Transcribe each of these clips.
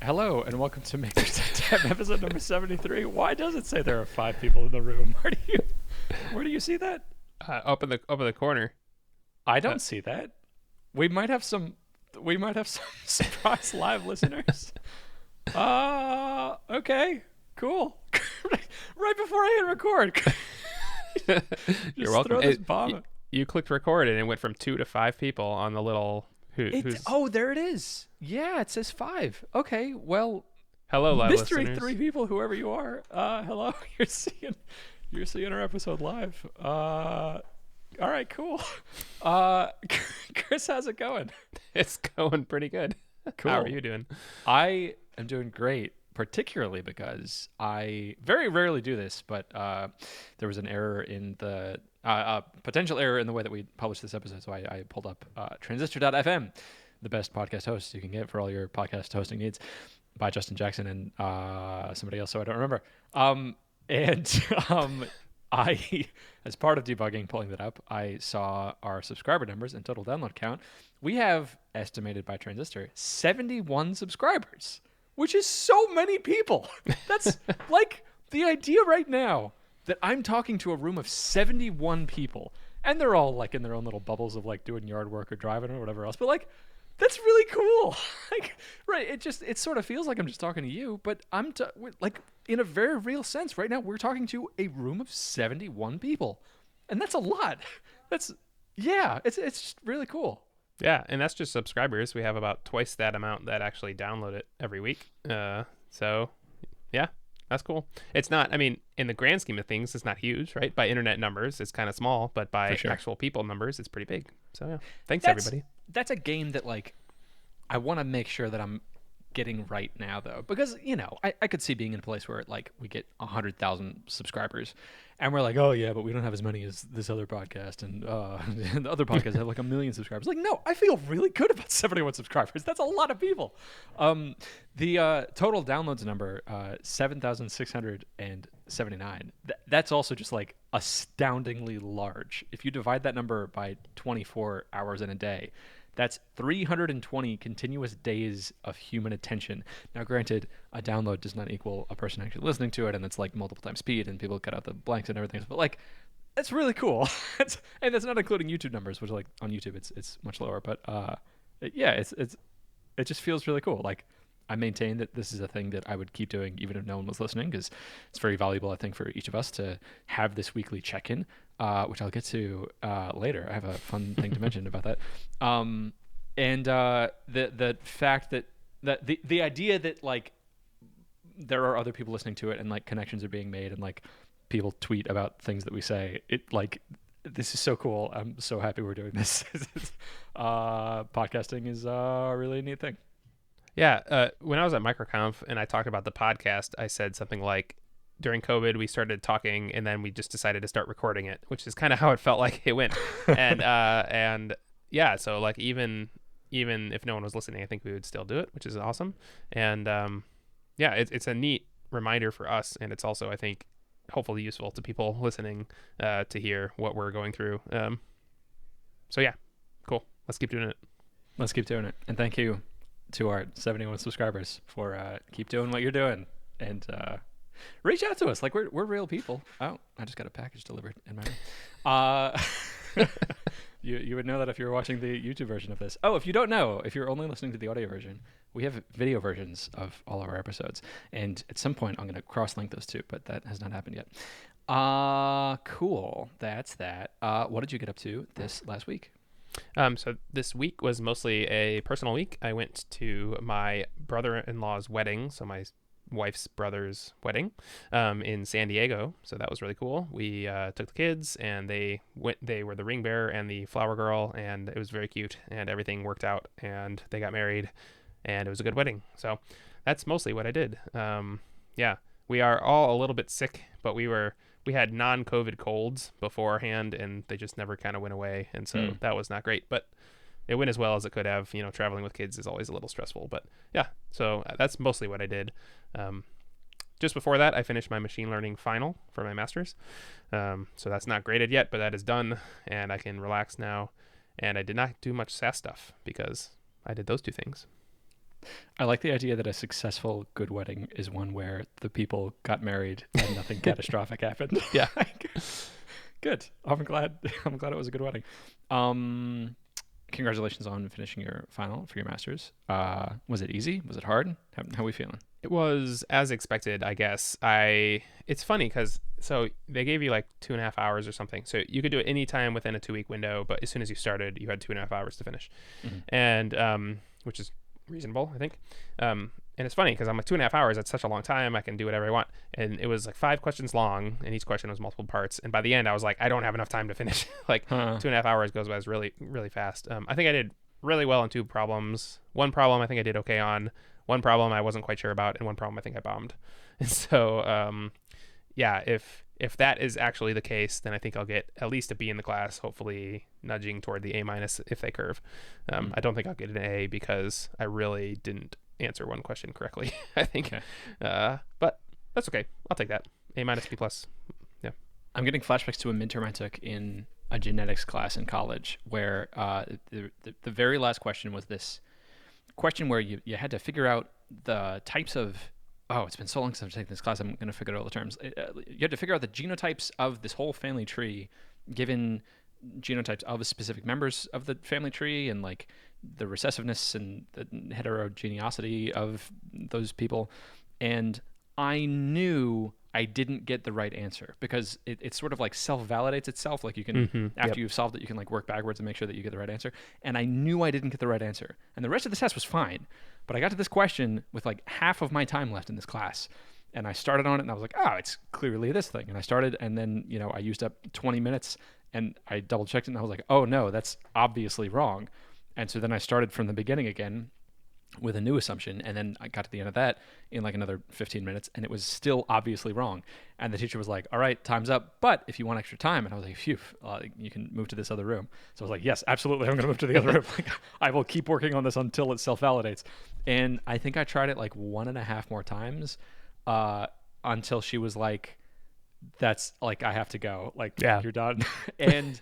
Hello and welcome to Makers.dev episode number 73. Why does it say there are 5 people in the room? Where do you see that? Up in the corner. I don't see that. We might have some surprise live listeners. Okay, cool. Right before I hit record. You're welcome. Throw this bomb. You clicked record and it went from 2 to 5 people on the little. Oh, there it is. Yeah, it says 5. Okay, well, hello, live mystery listeners. 3 people, whoever you are. Hello, you're seeing our episode live. All right, cool. Chris, how's it going? It's going pretty good. Cool. How are you doing? I am doing great, particularly because I very rarely do this, but there was an error in the potential error in the way that we published this episode. So I pulled up transistor.fm, the best podcast host you can get for all your podcast hosting needs, by Justin Jackson and somebody else, so I don't remember. I, as part of debugging, pulling that up, I saw our subscriber numbers and total download count. We have, estimated by Transistor, 71 subscribers, which is so many people. That's like the idea right now that I'm talking to a room of 71 people, and they're all like in their own little bubbles of like doing yard work or driving or whatever else. But like, that's really cool. Like, right? It sort of feels like I'm just talking to you, but like in a very real sense right now. We're talking to a room of 71 people, and that's a lot. It's just really cool. Yeah, and that's just subscribers. We have about twice that amount that actually download it every week. So, yeah, that's cool. It's not, I mean, in the grand scheme of things, it's not huge, right? By internet numbers, it's kind of small, but by actual people numbers, it's pretty big. So, yeah, thanks, everybody. That's a game that, like, I want to make sure that I'm getting right now, though, because, you know, I could see being in a place where, like, we get 100,000 subscribers, and we're like, oh, yeah, but we don't have as many as this other podcast, and the other podcasts have, like, 1 million subscribers. Like, no, I feel really good about 71 subscribers. That's a lot of people. The total downloads number, 7,679. That's also just, like, astoundingly large. If you divide that number by 24 hours in a day, that's 320 continuous days of human attention. Now, granted, a download does not equal a person actually listening to it, and it's like multiple times speed, and people cut out the blanks and everything. But like, that's really cool. And that's not including YouTube numbers, which like on YouTube it's much lower. But it just feels really cool. Like, I maintain that this is a thing that I would keep doing even if no one was listening, because it's very valuable, I think, for each of us to have this weekly check-in, which I'll get to later. I have a fun thing to mention about that. And the fact that the idea that like there are other people listening to it and like connections are being made and like people tweet about things that we say, it like, this is so cool. I'm so happy we're doing this. Podcasting is a really neat thing. Yeah, when I was at MicroConf and I talked about the podcast, I said something like, during COVID, we started talking and then we just decided to start recording it, which is kind of how it felt like it went. And yeah, so like even if no one was listening, I think we would still do it, which is awesome. And yeah, it's a neat reminder for us, and it's also, I think, hopefully useful to people listening to hear what we're going through. So yeah, cool. Let's keep doing it. Let's keep doing it. And thank you to our 71 subscribers for keep doing what you're doing, and reach out to us. Like, we're real people. Oh, I just got a package delivered in my room. You would know that if you were watching the YouTube version of this. Oh, if you don't know, if you're only listening to the audio version, we have video versions of all of our episodes, and at some point I'm going to cross-link those two, but that has not happened yet. Cool. That's that. What did you get up to this last week? So this week was mostly a personal week. I went to my brother-in-law's wedding, so my wife's brother's wedding, in San Diego. So that was really cool. We took the kids, and they were the ring bearer and the flower girl, and it was very cute, and everything worked out, and they got married, and it was a good wedding. So that's mostly what I did. Yeah, we are all a little bit sick, but we had non-COVID colds beforehand, and they just never kind of went away. And so that was not great, but it went as well as it could have. You know, traveling with kids is always a little stressful, but yeah, so that's mostly what I did. Just before that, I finished my machine learning final for my master's. So that's not graded yet, but that is done, and I can relax now. And I did not do much SaaS stuff because I did those two things. I like the idea that a successful good wedding is one where the people got married and nothing catastrophic happened. Yeah. Good. I'm glad. I'm glad it was a good wedding. Um, Congratulations on finishing your final for your masters. Was it easy? Was it hard? How are we feeling? It was as expected, I guess. It's funny because so they gave you like 2.5 hours or something, so you could do it any time within a 2 week window. But as soon as you started, you had 2.5 hours to finish, Mhm. and which is reasonable, I think. And it's funny because I'm like 2.5 hours. That's such a long time. I can do whatever I want. And it was like 5 questions long, and each question was multiple parts. And by the end, I was like, I don't have enough time to finish. Like Huh. 2.5 hours goes by really, really fast. I think I did really well on 2 problems. One problem I think I did okay on. One problem I wasn't quite sure about, and one problem I think I bombed. And so, yeah, if that is actually the case, then I think I'll get at least a B in the class, hopefully nudging toward the A minus if they curve. I don't think I'll get an A because I really didn't answer one question correctly. I think, Okay. but that's okay. I'll take that. A minus, B plus. Yeah. I'm getting flashbacks to a midterm I took in a genetics class in college where the very last question was this question where you had to figure out the types of it's been so long since I've taken this class, I'm going to figure out all the terms. You had to figure out the genotypes of this whole family tree given genotypes of specific members of the family tree and like the recessiveness and the heterogeneity of those people. And I knew I didn't get the right answer because it sort of like self-validates itself. Like you can, after you've solved it, you can like work backwards and make sure that you get the right answer. And I knew I didn't get the right answer. And the rest of the test was fine. But I got to this question with like half of my time left in this class. And I started on it and I was like, oh, it's clearly this thing. And I started and then, I used up 20 minutes and I double checked it and I was like, oh no, that's obviously wrong. And so then I started from the beginning again with a new assumption, and then I got to the end of that in like another 15 minutes and it was still obviously wrong. And the teacher was like, all right, time's up, but if you want extra time. And I was like, phew, you can move to this other room. So I was like, yes, absolutely, I'm gonna move to the other room. Like, I will keep working on this until it self-validates. And I think I tried it like 1.5 more times until she was like, that's like, I have to go, like, Yeah. you're done. And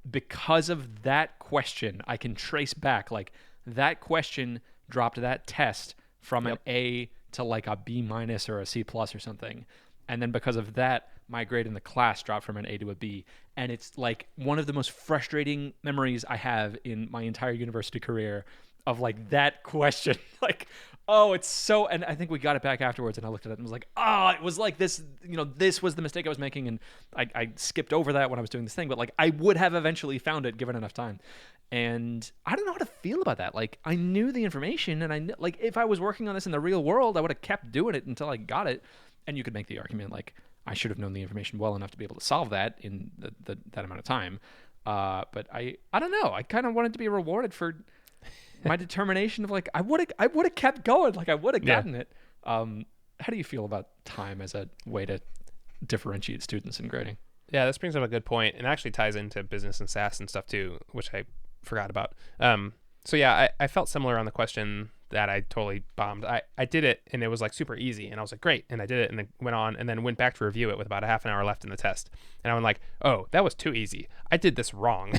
because of that question, I can trace back like that question dropped that test from an A to like a B minus or a C plus or something. And then because of that, my grade in the class dropped from an A to a B. And it's like one of the most frustrating memories I have in my entire university career of like that question. Like, oh, it's so, and I think we got it back afterwards and I looked at it and was like, oh, it was like this, this was the mistake I was making. And I skipped over that when I was doing this thing, but like I would have eventually found it given enough time. And I don't know how to feel about that. Like I knew the information and I knew, like if I was working on this in the real world, I would have kept doing it until I got it. And you could make the argument like I should have known the information well enough to be able to solve that in that amount of time. But I don't know. I kind of wanted to be rewarded for my determination of like I would have kept going. Like I would have gotten it. How do you feel about time as a way to differentiate students in grading? Yeah, this brings up a good point and actually ties into business and SaaS and stuff too, which I forgot about. So yeah, I felt similar on the question that I totally bombed. I did it and it was like super easy and I was like, great. And I did it and then went on and then went back to review it with about a half an hour left in the test. And I went like, oh, that was too easy. I did this wrong.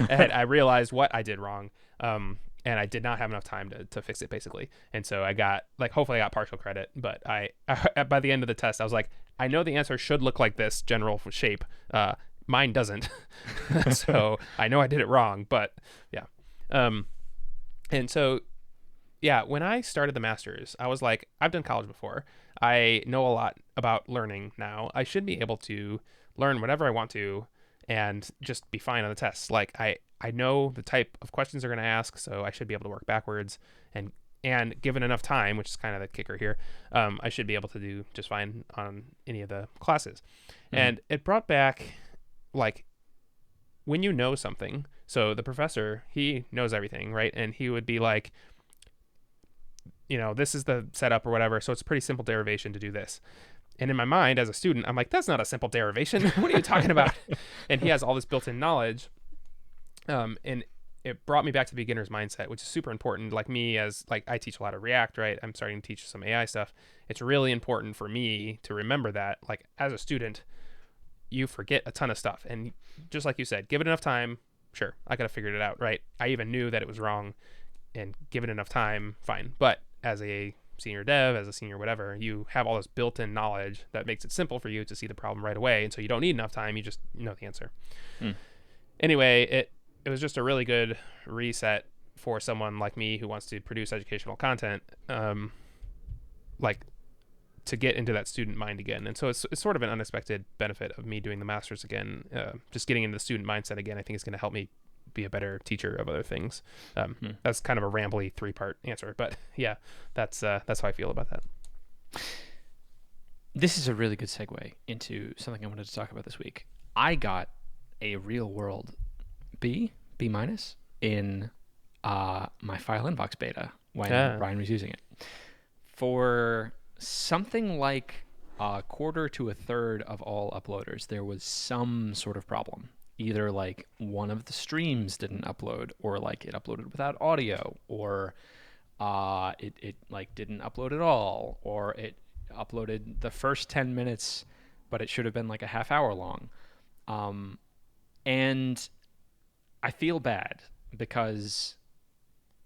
And I realized what I did wrong. And I did not have enough time to fix it basically. And so I got like, hopefully I got partial credit, but I by the end of the test, I was like, I know the answer should look like this general shape. Mine doesn't. So I know I did it wrong, but yeah. And so, yeah, when I started the master's, I was like, I've done college before. I know a lot about learning now. I should be able to learn whatever I want to and just be fine on the tests. Like I know the type of questions they're going to ask, so I should be able to work backwards and given enough time, which is kind of the kicker here, I should be able to do just fine on any of the classes. Mm-hmm. And it brought back like when you know something, so the professor, he knows everything, right? And he would be like, this is the setup or whatever, so it's a pretty simple derivation to do this. And in my mind as a student, I'm like, that's not a simple derivation. What are you talking about? And he has all this built-in knowledge. And it brought me back to the beginner's mindset, which is super important. Like me, as like I teach a lot of React, right? I'm starting to teach some AI stuff. It's really important for me to remember that, like as a student, you forget a ton of stuff. And just like you said, give it enough time. Sure, I could have figured it out, right? I even knew that it was wrong. and given enough time, fine. But as a senior dev, as a senior whatever, you have all this built-in knowledge that makes it simple for you to see the problem right away, and so you don't need enough time, you just know the answer. Anyway, it was just a really good reset for someone like me who wants to produce educational content, like to get into that student mind again. And so it's sort of an unexpected benefit of me doing the master's again. Just getting into the student mindset again, I think is going to help me be a better teacher of other things. That's kind of a rambly 3-part answer, but yeah, that's how I feel about that. This is a really good segue into something I wanted to talk about this week. I got a real world B minus in my Fileinbox beta when Brian was using it. For something like a quarter to a third of all uploaders, there was some sort of problem. Either like one of the streams didn't upload, or like it uploaded without audio, or it like didn't upload at all, or it uploaded the first 10 minutes, but it should have been like a half hour long. And I feel bad because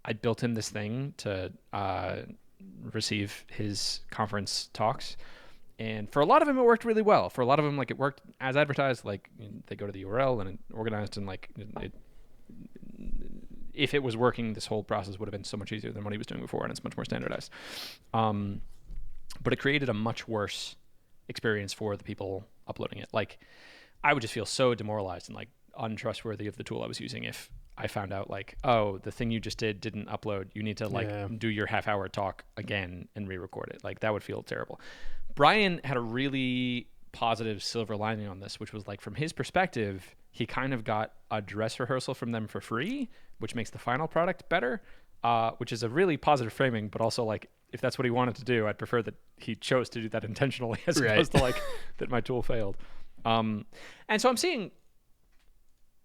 I built him this thing to receive his conference talks. And for a lot of them, it worked really well. For a lot of them, like it worked as advertised. Like they go to the URL and it organized, and like if it was working, this whole process would have been so much easier than what he was doing before, and it's much more standardized. But it created a much worse experience for the people uploading it. Like I would just feel so demoralized and like untrustworthy of the tool I was using if I found out like, oh, the thing you just didn't upload. You need to like do your half-hour talk again and re-record it. Like that would feel terrible. Brian had a really positive silver lining on this, which was like from his perspective, he kind of got a dress rehearsal from them for free, which makes the final product better, which is a really positive framing, but also like if that's what he wanted to do, I'd prefer that he chose to do that intentionally as opposed to like that my tool failed. And so I'm seeing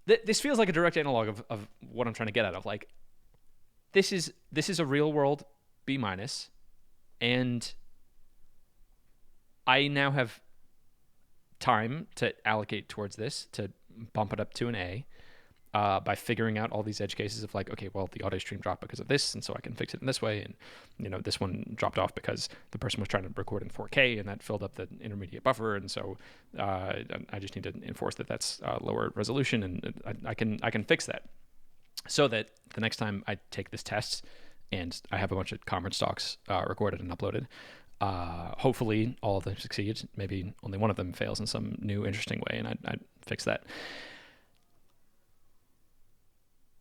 this feels like a direct analog of what I'm trying to get at of like, this is a real world B minus, and I now have time to allocate towards this to bump it up to an A by figuring out all these edge cases of like, okay, well, the audio stream dropped because of this, and so I can fix it in this way. And, you know, this one dropped off because the person was trying to record in 4K and that filled up the intermediate buffer. And so I just need to enforce that that's lower resolution, and I can fix that so that the next time I take this test and I have a bunch of conference talks recorded and uploaded, hopefully all of them succeed. Maybe only one of them fails in some new interesting way, and I'd fix that.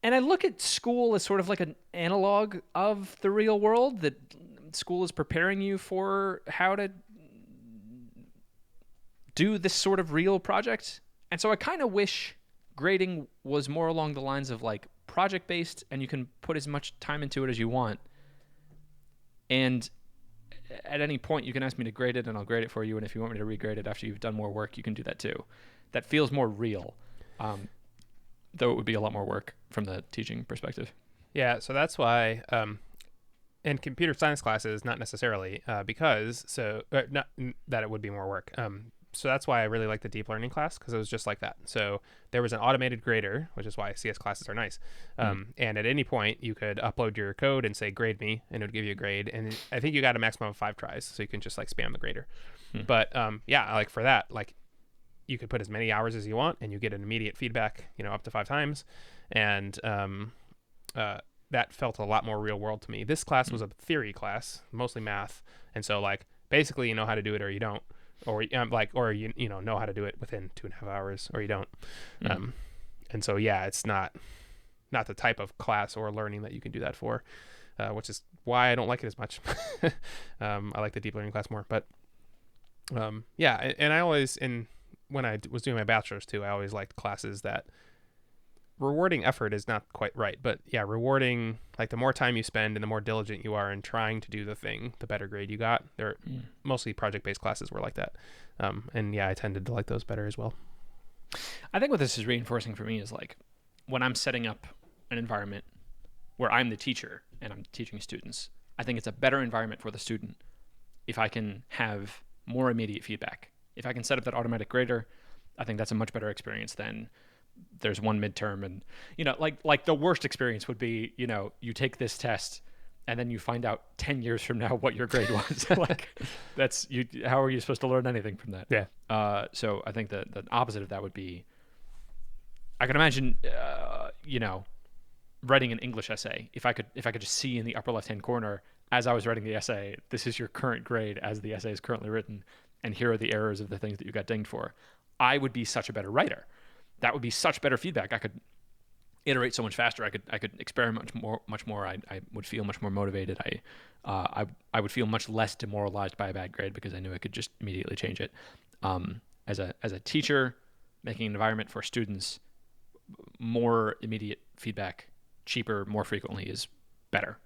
And I look at school as sort of like an analog of the real world, that school is preparing you for how to do this sort of real project. And so I kind of wish grading was more along the lines of like project-based, and you can put as much time into it as you want. And at any point, you can ask me to grade it, and I'll grade it for you. And if you want me to regrade it after you've done more work, you can do that too. That feels more real. Though it would be a lot more work from the teaching perspective. Yeah, so that's why in computer science classes, not necessarily, because not that it would be more work. So that's why I really like the deep learning class, because it was just like that. So there was an automated grader, which is why CS classes are nice. And at any point, you could upload your code and say, grade me, and it would give you a grade. And I think you got a maximum of 5 tries, so you can just like spam the grader. But yeah, like for that, like you could put as many hours as you want, and you get an immediate feedback, you know, up to 5 times. And that felt a lot more real world to me. This class was a theory class, mostly math. And so like basically you know how to do it or you don't. Or or you know how to do it within 2.5 hours, or you don't. And so yeah, it's not the type of class or learning that you can do that for, which is why I don't like it as much. I like the deep learning class more, but yeah, and I always when I was doing my bachelor's too, I always liked classes that rewarding effort is not quite right, but yeah, rewarding, like the more time you spend and the more diligent you are in trying to do the thing, the better grade you got. They're mostly project-based classes were like that. And yeah, I tended to like those better as well. I think what this is reinforcing for me is like when I'm setting up an environment where I'm the teacher and I'm teaching students, I think it's a better environment for the student if I can have more immediate feedback. If I can set up that automatic grader, I think that's a much better experience than there's one midterm, and like the worst experience would be, you take this test and then you find out 10 years from now what your grade was. Like, that's you. How are you supposed to learn anything from that? Yeah. So I think that the opposite of that would be, I can imagine, writing an English essay. If I could just see in the upper left hand corner as I was writing the essay, this is your current grade as the essay is currently written, and here are the errors of the things that you got dinged for, I would be such a better writer. That would be such better feedback. I could iterate so much faster. I could experiment much more. I would feel much more motivated. I would feel much less demoralized by a bad grade because I knew I could just immediately change it. As a teacher, making an environment for students, more immediate feedback, cheaper, more frequently is better.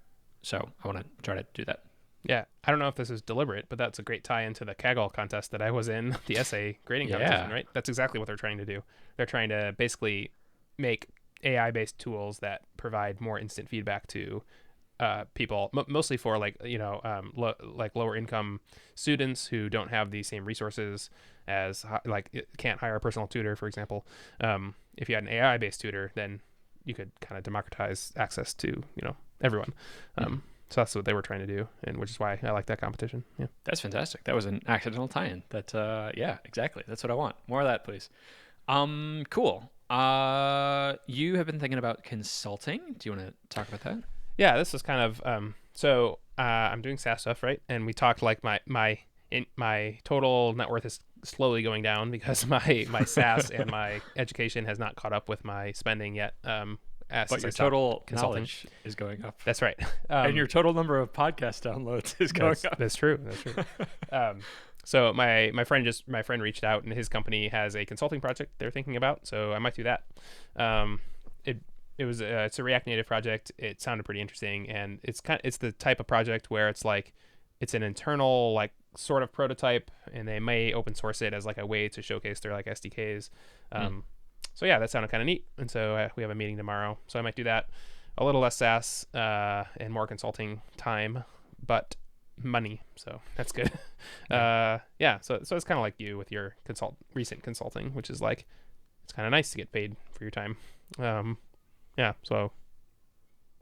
So I want to try to do that. Yeah, I don't know if this is deliberate, but that's a great tie into the Kaggle contest that I was in, the essay grading competition, right? That's exactly what they're trying to do. They're trying to basically make AI-based tools that provide more instant feedback to people, mostly for lower income students who don't have the same resources as can't hire a personal tutor, for example. If you had an AI-based tutor, then you could kind of democratize access to everyone. So that's what they were trying to do, and which is why I like that competition. Yeah, that's fantastic. That was an accidental tie-in. That yeah, exactly. That's what I want. More of that, please. Cool. You have been thinking about consulting. Do you want to talk about that? Yeah, this is kind of I'm doing SaaS stuff, right? And we talked like my total net worth is slowly going down because my SaaS and my education has not caught up with my spending yet. But your total knowledge is going up. That's right. And your total number of podcast downloads is going up. That's true. So my friend reached out, and his company has a consulting project they're thinking about. So I might do that. It's a React Native project. It sounded pretty interesting, and it's the type of project where it's like it's an internal like sort of prototype, and they may open source it as like a way to showcase their like SDKs. So yeah, that sounded kind of neat. And so we have a meeting tomorrow. So I might do that. A little less SaaS and more consulting time, but money. So that's good. Yeah. So it's kind of like you with your recent consulting, which is like, it's kind of nice to get paid for your time. Yeah. So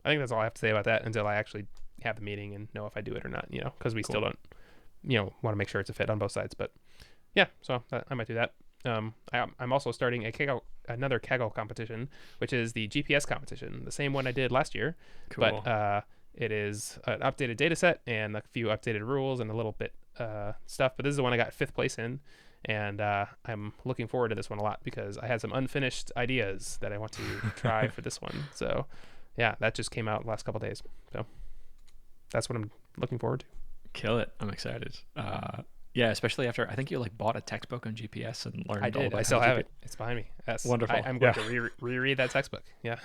I think that's all I have to say about that until I actually have the meeting and know if I do it or not, because we still don't, want to make sure it's a fit on both sides. But yeah, so I might do that. I'm also starting another Kaggle competition, which is the GPS competition, the same one I did last year. Cool. But it is an updated data set and a few updated rules and a little bit stuff. But this is the one I got 5th place in, and I'm looking forward to this one a lot because I had some unfinished ideas that I want to try for this one. So yeah, that just came out the last couple of days. So that's what I'm looking forward to. Kill it. I'm excited. Yeah, especially after I think you bought a textbook on GPS and learned. I did. All about I still have it. It's behind me. That's wonderful. I'm going to reread that textbook. Yeah.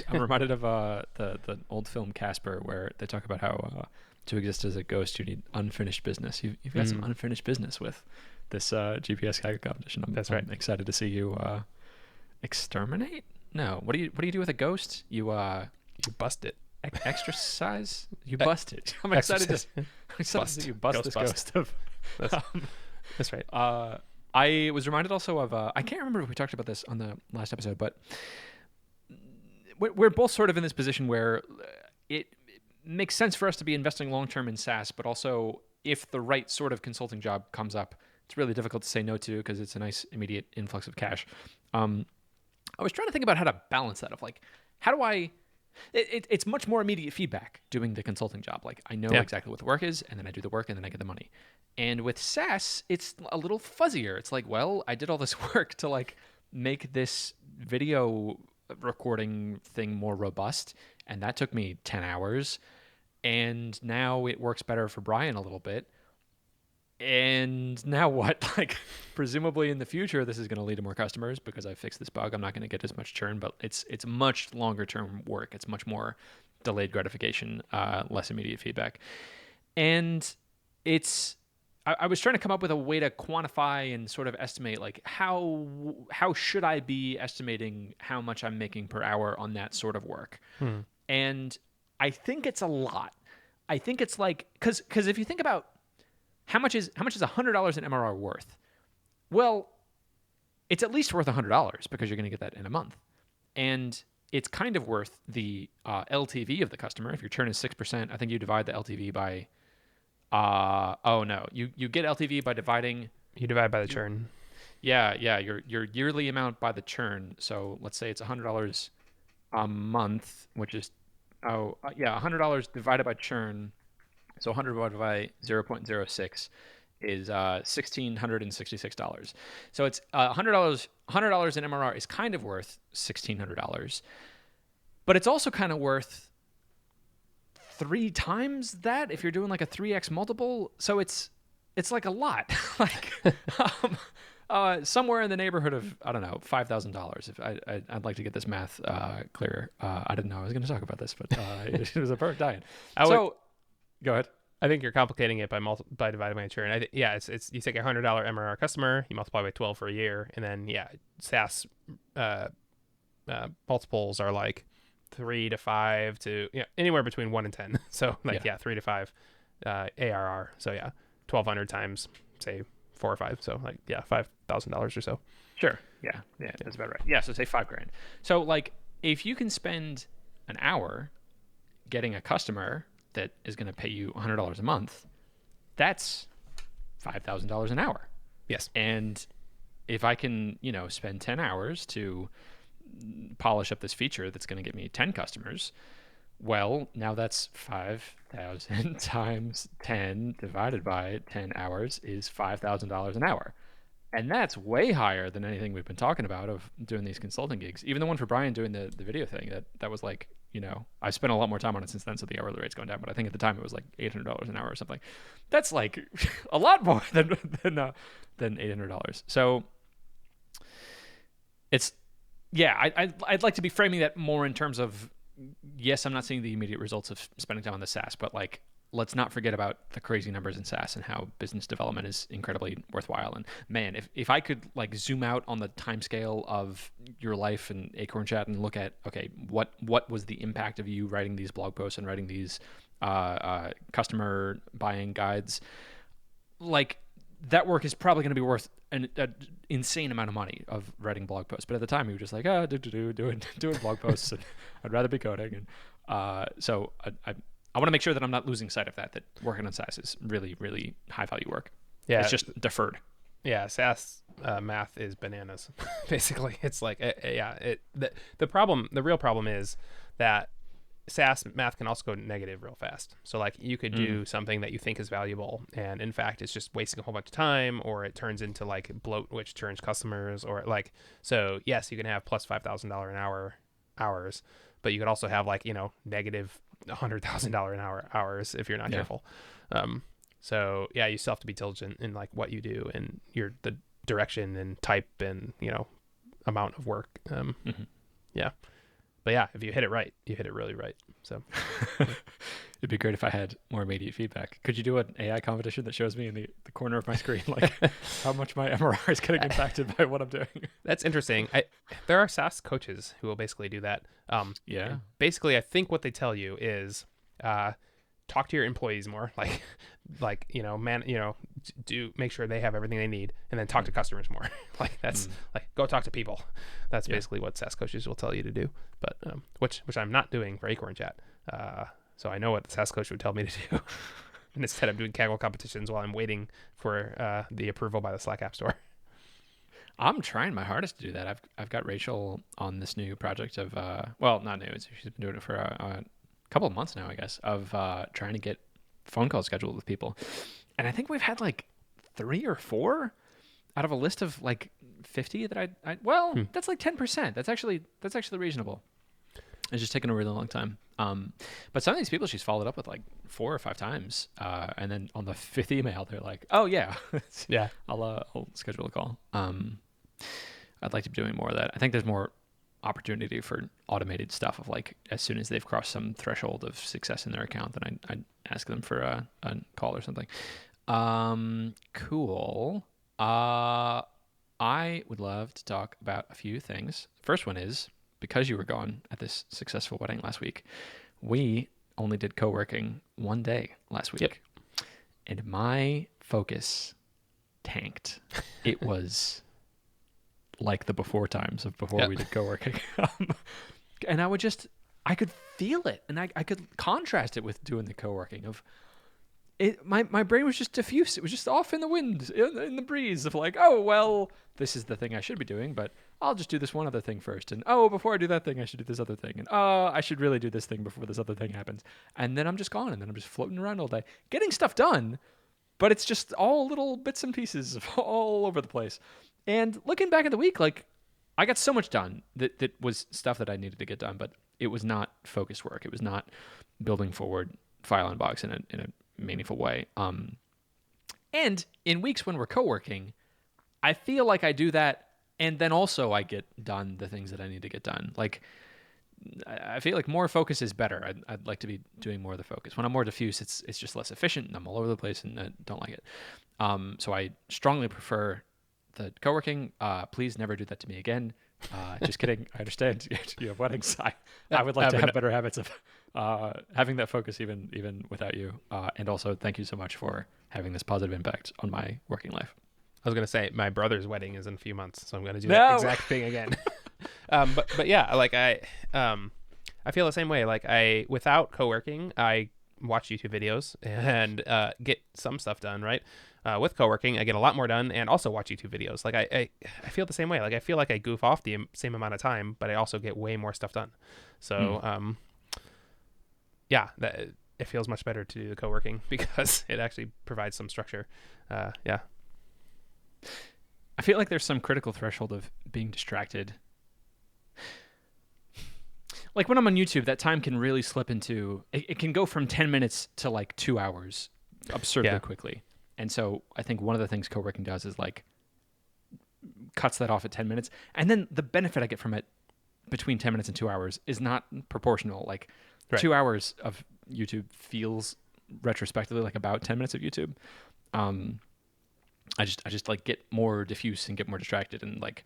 I'm reminded of the old film Casper, where they talk about how to exist as a ghost you need unfinished business. You've got some unfinished business with this GPS Kaggle competition. That's right. I'm excited to see you exterminate. No, what do you do with a ghost? You bust it. Exercise? You bust it. I'm excited to see you bust this ghost of. That's right. I was reminded also of I can't remember if we talked about this on the last episode, but we're both sort of in this position where it makes sense for us to be investing long term in SaaS, but also if the right sort of consulting job comes up, it's really difficult to say no to because it's a nice immediate influx of cash. I was trying to think about how to balance that of how do I. It's much more immediate feedback doing the consulting job. I know exactly what the work is, and then I do the work, and then I get the money. And with SaaS, it's a little fuzzier. It's well, I did all this work to make this video recording thing more robust, and that took me 10 hours. And now it works better for Brian a little bit. And now what? Presumably in the future, this is going to lead to more customers because I fixed this bug. I'm not going to get as much churn, but it's much longer term work. It's much more delayed gratification, less immediate feedback. And I was trying to come up with a way to quantify and sort of estimate how should I be estimating how much I'm making per hour on that sort of work. And I think it's a lot. I think it's because if you think about how much is $100 an MRR worth? Well, it's at least worth $100 because you're going to get that in a month. And it's kind of worth the LTV of the customer. If your churn is 6%, I think you divide the LTV by, oh no, you get LTV by dividing. You divide by the churn. Yeah, your yearly amount by the churn. So let's say it's $100 a month, which is, $100 divided by churn. So 100 divided by 0.06 is $1,666. So it's $100 in MRR is kind of worth $1,600, but it's also kind of worth 3 times that if you're doing like a 3x multiple. So it's like a lot, like somewhere in the neighborhood of, I don't know, $5,000. If I'd like to get this math clearer. I didn't know I was going to talk about this, but it was a perfect tie-in. Go ahead. I think you're complicating it by dividing by churn. It's you take $100 MRR customer, you multiply by 12 for a year, and then SaaS multiples are like 3 to 5 to anywhere between 1 and 10. So 3 to 5 ARR. So 1,200 times say 4 or 5. So like $5,000 or so. Sure. Yeah, that's about right. Yeah, so say $5,000. So like if you can spend an hour getting a customer that is going to pay you $100 a month, that's $5,000 an hour. Yes. And if I can, spend 10 hours to polish up this feature that's going to get me 10 customers, well, now that's 5,000 times 10 divided by 10 hours is $5,000 an hour. And that's way higher than anything we've been talking about of doing these consulting gigs. Even the one for Brian doing the video thing, that was like, I've spent a lot more time on it since then, so the hourly rate's gone down. But I think at the time it was like $800 an hour or something. That's like a lot more than $800. So it's, I'd like to be framing that more in terms of, yes, I'm not seeing the immediate results of spending time on the SaaS, but like, let's not forget about the crazy numbers in SaaS and how business development is incredibly worthwhile. And man, if I could like zoom out on the timescale of your life and Acorn Chat and look at, okay, what was the impact of you writing these blog posts and writing these customer buying guides, like that work is probably going to be worth an insane amount of money of writing blog posts. But at the time, you were just like, doing blog posts, and I'd rather be coding. And so I want to make sure that I'm not losing sight of that working on SaaS is really, really high value work. Yeah. It's just deferred. Yeah. SaaS math is bananas. Basically, it's like, the real problem is that SaaS math can also go negative real fast. So like you could do something that you think is valuable, and in fact, it's just wasting a whole bunch of time, or it turns into like bloat, which turns customers, or like, so yes, you can have plus $5,000 an hour hours, but you could also have like, negative $100,000 an hour hours if you're not careful. So you still have to be diligent in like what you do and the direction and type and amount of work. But if you hit it right, you hit it really right. So it'd be great if I had more immediate feedback. Could you do an AI competition that shows me in the corner of my screen like how much my MRR is getting impacted by what I'm doing? That's interesting. There are SaaS coaches who will basically do that. Basically, I think what they tell you is talk to your employees more, do make sure they have everything they need, and then talk to customers more. Like that's like go talk to people. That's basically what SaaS coaches will tell you to do. But which I'm not doing for Acorn Chat. So I know what the SaaS coach would tell me to do. And instead I'm doing Kaggle competitions while I'm waiting for the approval by the Slack App Store. I'm trying my hardest to do that. I've got Rachel on this new project of not new. She's been doing it for a couple of months now, I guess, of trying to get phone calls scheduled with people. And I think we've had like 3 or 4 out of a list of like 50 that that's like 10%. That's actually reasonable. It's just taken a really long time. But some of these people she's followed up with like 4 or 5 times. And then on the 5th email, they're like, oh yeah, I'll schedule a call. I'd like to be doing more of that. I think there's more opportunity for automated stuff of like, as soon as they've crossed some threshold of success in their account, then I'd ask them for a call or something. Cool. I would love to talk about a few things. First one is, because you were gone at this successful wedding last week, we only did co-working one day last week. Yep. And my focus tanked. It was like the before times of before Yeah. we did co-working. And I could feel it, and I could contrast it with doing the co-working of it. My brain was just diffuse. It was just off in the wind, in the breeze of like, oh, well, this is the thing I should be doing, but I'll just do this one other thing first. And oh, before I do that thing, I should do this other thing. And oh, I should really do this thing before this other thing happens. And then I'm just gone, and then I'm just floating around all day, getting stuff done, but it's just all little bits and pieces all over the place. And looking back at the week, like, I got so much done that was stuff that I needed to get done, but it was not focused work. It was not building forward Fileinbox in a meaningful way. And in weeks when we're co-working, I feel like I do that, and then also I get done the things that I need to get done. Like, I feel like more focus is better. I'd like to be doing more of the focus. When I'm more diffuse, it's just less efficient, and I'm all over the place, and I don't like it. So I strongly prefer the co-working. Please never do that to me again. Just kidding. I understand you have weddings. I would like to have better habits of having that focus even without you. And also, thank you so much for having this positive impact on my working life. I was going to say my brother's wedding is in a few months, so I'm going to do that exact thing again. But yeah, like I feel the same way. Like without co-working, I watch YouTube videos and get some stuff done, right? With co-working, I get a lot more done and also watch YouTube videos. Like I feel the same way. Like I feel like I goof off the same amount of time, but I also get way more stuff done. So yeah, it feels much better to do the co-working because it actually provides some structure. Yeah. I feel like there's some critical threshold of being distracted. Like when I'm on YouTube, that time can really slip into, it can go from 10 minutes to like 2 hours absurdly quickly. And so I think one of the things co-working does is like cuts that off at 10 minutes. And then the benefit I get from it between 10 minutes and 2 hours is not proportional. Like 2 hours of YouTube feels retrospectively like about 10 minutes of YouTube. I just like get more diffuse and get more distracted, and like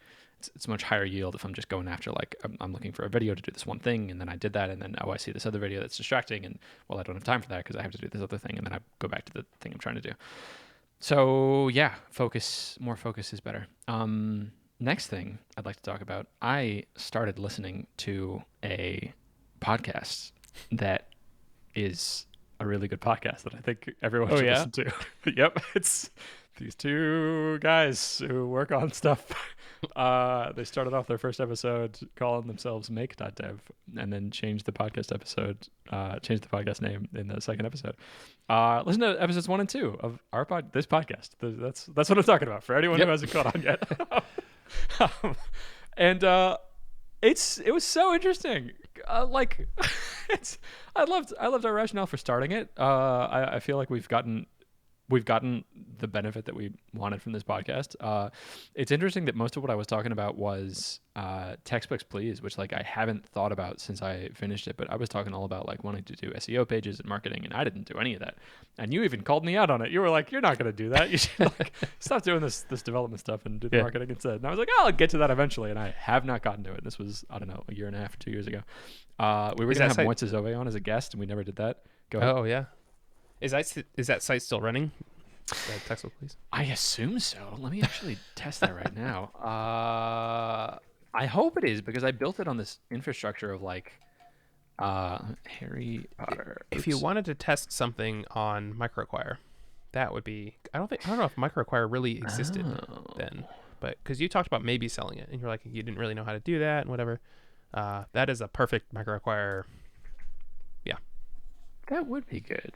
it's much higher yield if I'm just going after like I'm looking for a video to do this one thing, and then I did that, and then I see this other video that's distracting, and well, I don't have time for that because I have to do this other thing, and then I go back to the thing I'm trying to do. So yeah, more focus is better. Next thing I'd like to talk about, I started listening to a podcast that is a really good podcast that I think everyone should listen to. Yep, it's these two guys who work on stuff. They started off their first episode calling themselves Makers.dev, and then changed the podcast name in the second episode. Listen to episodes 1 and 2 of this podcast. That's what I'm talking about for anyone who hasn't caught on yet. And it was so interesting. I loved our rationale for starting it. I feel like we've gotten the benefit that we wanted from this podcast. It's interesting that most of what I was talking about was textbooks, please, which like I haven't thought about since I finished it. But I was talking all about like wanting to do SEO pages and marketing, and I didn't do any of that. And you even called me out on it. You were like, "You're not going to do that. You should like stop doing this development stuff and do the marketing instead." And I was like, "I'll get to that eventually," and I have not gotten to it. This was, I don't know, a year and a half or 2 years ago. We were going to have Moitze Zove on as a guest, and we never did that. Go ahead. Oh yeah. Is that site still running? Textbook, please. I assume so. Let me actually test that right now. I hope it is, because I built it on this infrastructure of like Harry Potter. If you wanted to test something on MicroAcquire, that would be. I don't know if MicroAcquire really existed then, but because you talked about maybe selling it, and you're like you didn't really know how to do that and whatever. That is a perfect MicroAcquire. Yeah, that would be good.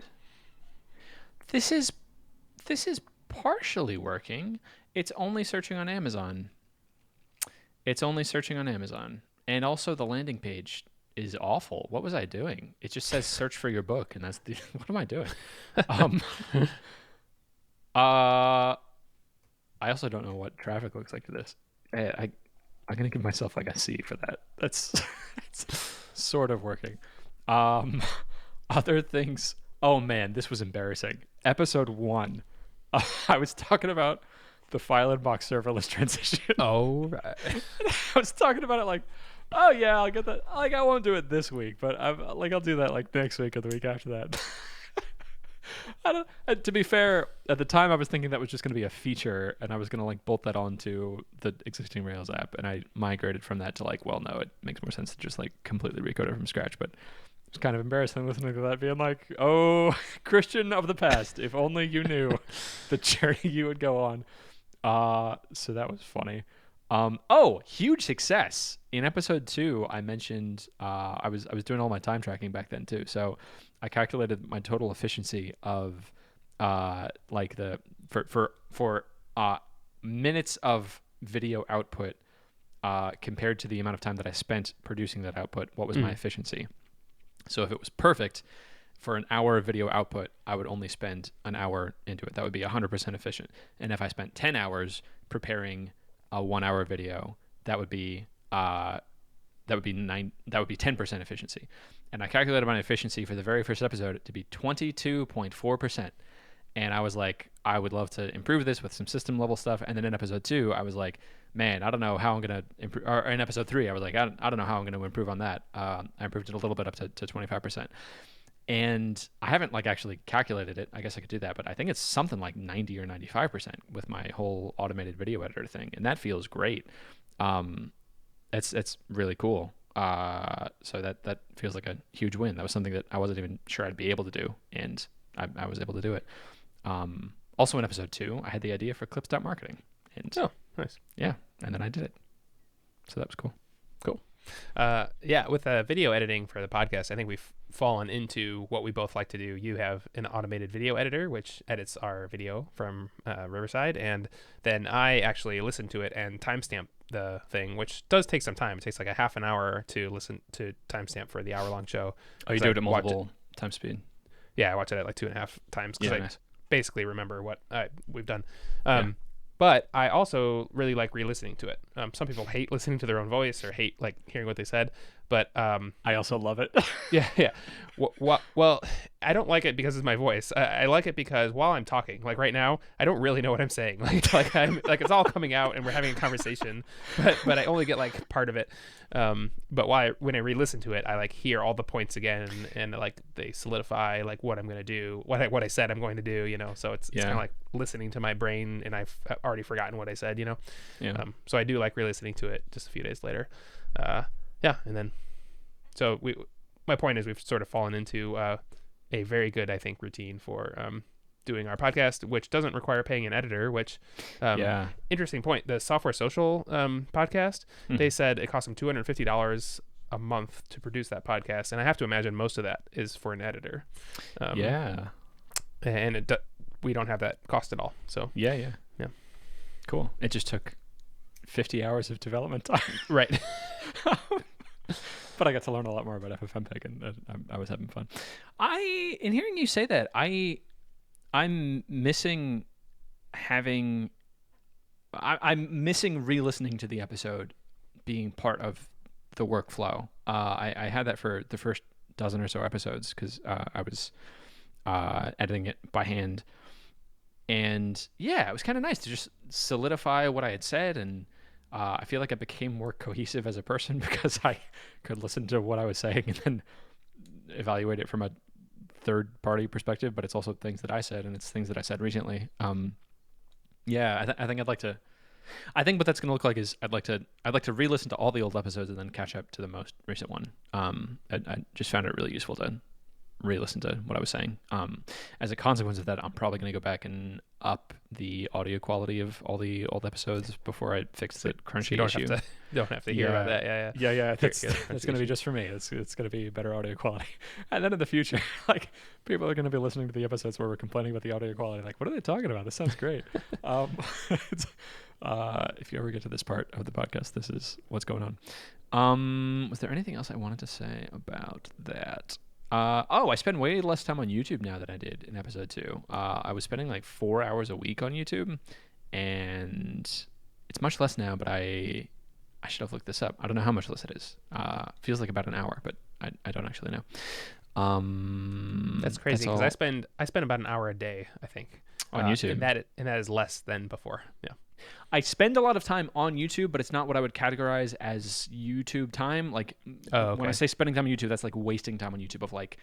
This is partially working. It's only searching on Amazon. And also the landing page is awful. What was I doing? It just says search for your book, and that's what am I doing? I also don't know what traffic looks like for this. I'm going to give myself like a C for that. That's it's sort of working. Other things. Oh man, this was embarrassing. Episode 1. I was talking about the Fileinbox serverless transition. Oh, right. I was talking about it like, oh yeah, I'll get that. Like I won't do it this week, but I'll do that like next week or the week after that. To be fair, at the time I was thinking that was just going to be a feature, and I was going to like bolt that onto the existing Rails app, and I migrated from that to like, well, no, it makes more sense to just like completely recode it from scratch. But it's kind of embarrassing listening to that, being like, oh, Christian of the past, if only you knew the journey you would go on. So that was funny. Oh, huge success in episode 2. I mentioned I was doing all my time tracking back then too. So I calculated my total efficiency of like the for minutes of video output compared to the amount of time that I spent producing that output. What was my efficiency? So if it was perfect for an hour of video output, I would only spend an hour into it. That would be 100% efficient. And if I spent 10 hours preparing a 1 hour video, that would be 10% efficiency. And I calculated my efficiency for the very first episode to be 22.4%. And I was like, I would love to improve this with some system level stuff. And then in episode 2, I was like, man, I don't know how I'm going to improve. Or in episode 3, I was like, I don't know how I'm going to improve on that. I improved it a little bit up to 25%. And I haven't like actually calculated it. I guess I could do that, but I think it's something like 90 or 95% with my whole automated video editor thing. And that feels great. It's really cool. So that feels like a huge win. That was something that I wasn't even sure I'd be able to do. And I was able to do it. Also in episode 2, I had the idea for clips.marketing. And Oh, nice. Yeah. And then I did it. So that was cool. Cool. Yeah, with video editing for the podcast, I think we've fallen into what we both like to do. You have an automated video editor, which edits our video from Riverside, and then I actually listen to it and timestamp the thing, which does take some time. It takes like a half an hour to listen to timestamp for the hour-long show. Oh, you do it at multiple time speed? Yeah, I watch it at like 2.5 times because nice. Basically remember what we've done. But I also really like re-listening to it. Some people hate listening to their own voice or hate like hearing what they said, but I also love it. yeah. Well, I don't like it because it's my voice. I like it because while I'm talking, like right now, I don't really know what I'm saying. Like I'm like it's all coming out and we're having a conversation, but I only get like part of it. But when I re-listen to it, I like hear all the points again and like they solidify like what I'm gonna do, what I said I'm going to do. You know, so it's kind of like listening to my brain and I've already forgotten what I said. You know, so I do like re-listening to it just a few days later. And then so my point is we've sort of fallen into a very good, I think, routine for doing our podcast, which doesn't require paying an editor, which interesting point. The Software Social podcast, they said it cost them $250 a month to produce that podcast. And I have to imagine most of that is for an editor. And we don't have that cost at all. So yeah. Cool. It just took 50 hours of development time. Right. But I got to learn a lot more about ffmpeg, and I was having fun. In hearing you say that, I'm missing I'm missing re-listening to the episode being part of the workflow. I had that for the first dozen or so episodes because I was editing it by hand. And yeah, it was kind of nice to just solidify what I had said, and I feel like I became more cohesive as a person because I could listen to what I was saying and then evaluate it from a third-party perspective. But it's also things that I said, and it's things that I said recently. I think I'd like to. I think what that's going to look like is I'd like to re-listen to all the old episodes and then catch up to the most recent one. I just found it really useful to re-listen to what I was saying. As a consequence of that, I'm probably going to go back and up the audio quality of all the old episodes before I fix the crunchy issue. Don't have to hear about that. Yeah. That's going to be just for me. It's going to be better audio quality. And then in the future, like people are going to be listening to the episodes where we're complaining about the audio quality. Like, what are they talking about? This sounds great. If you ever get to this part of the podcast, this is what's going on. Was there anything else I wanted to say about that? I spend way less time on YouTube now than I did in episode 2. I was spending like 4 hours a week on YouTube, and it's much less now, but I should have looked this up. I don't know how much less it is. Feels like about an hour, but I don't actually know. That's crazy because I spend about an hour a day, I think, on YouTube, and that is less than before. Yeah. I spend a lot of time on YouTube, but it's not what I would categorize as YouTube time. Like when I say spending time on YouTube, that's like wasting time on YouTube of like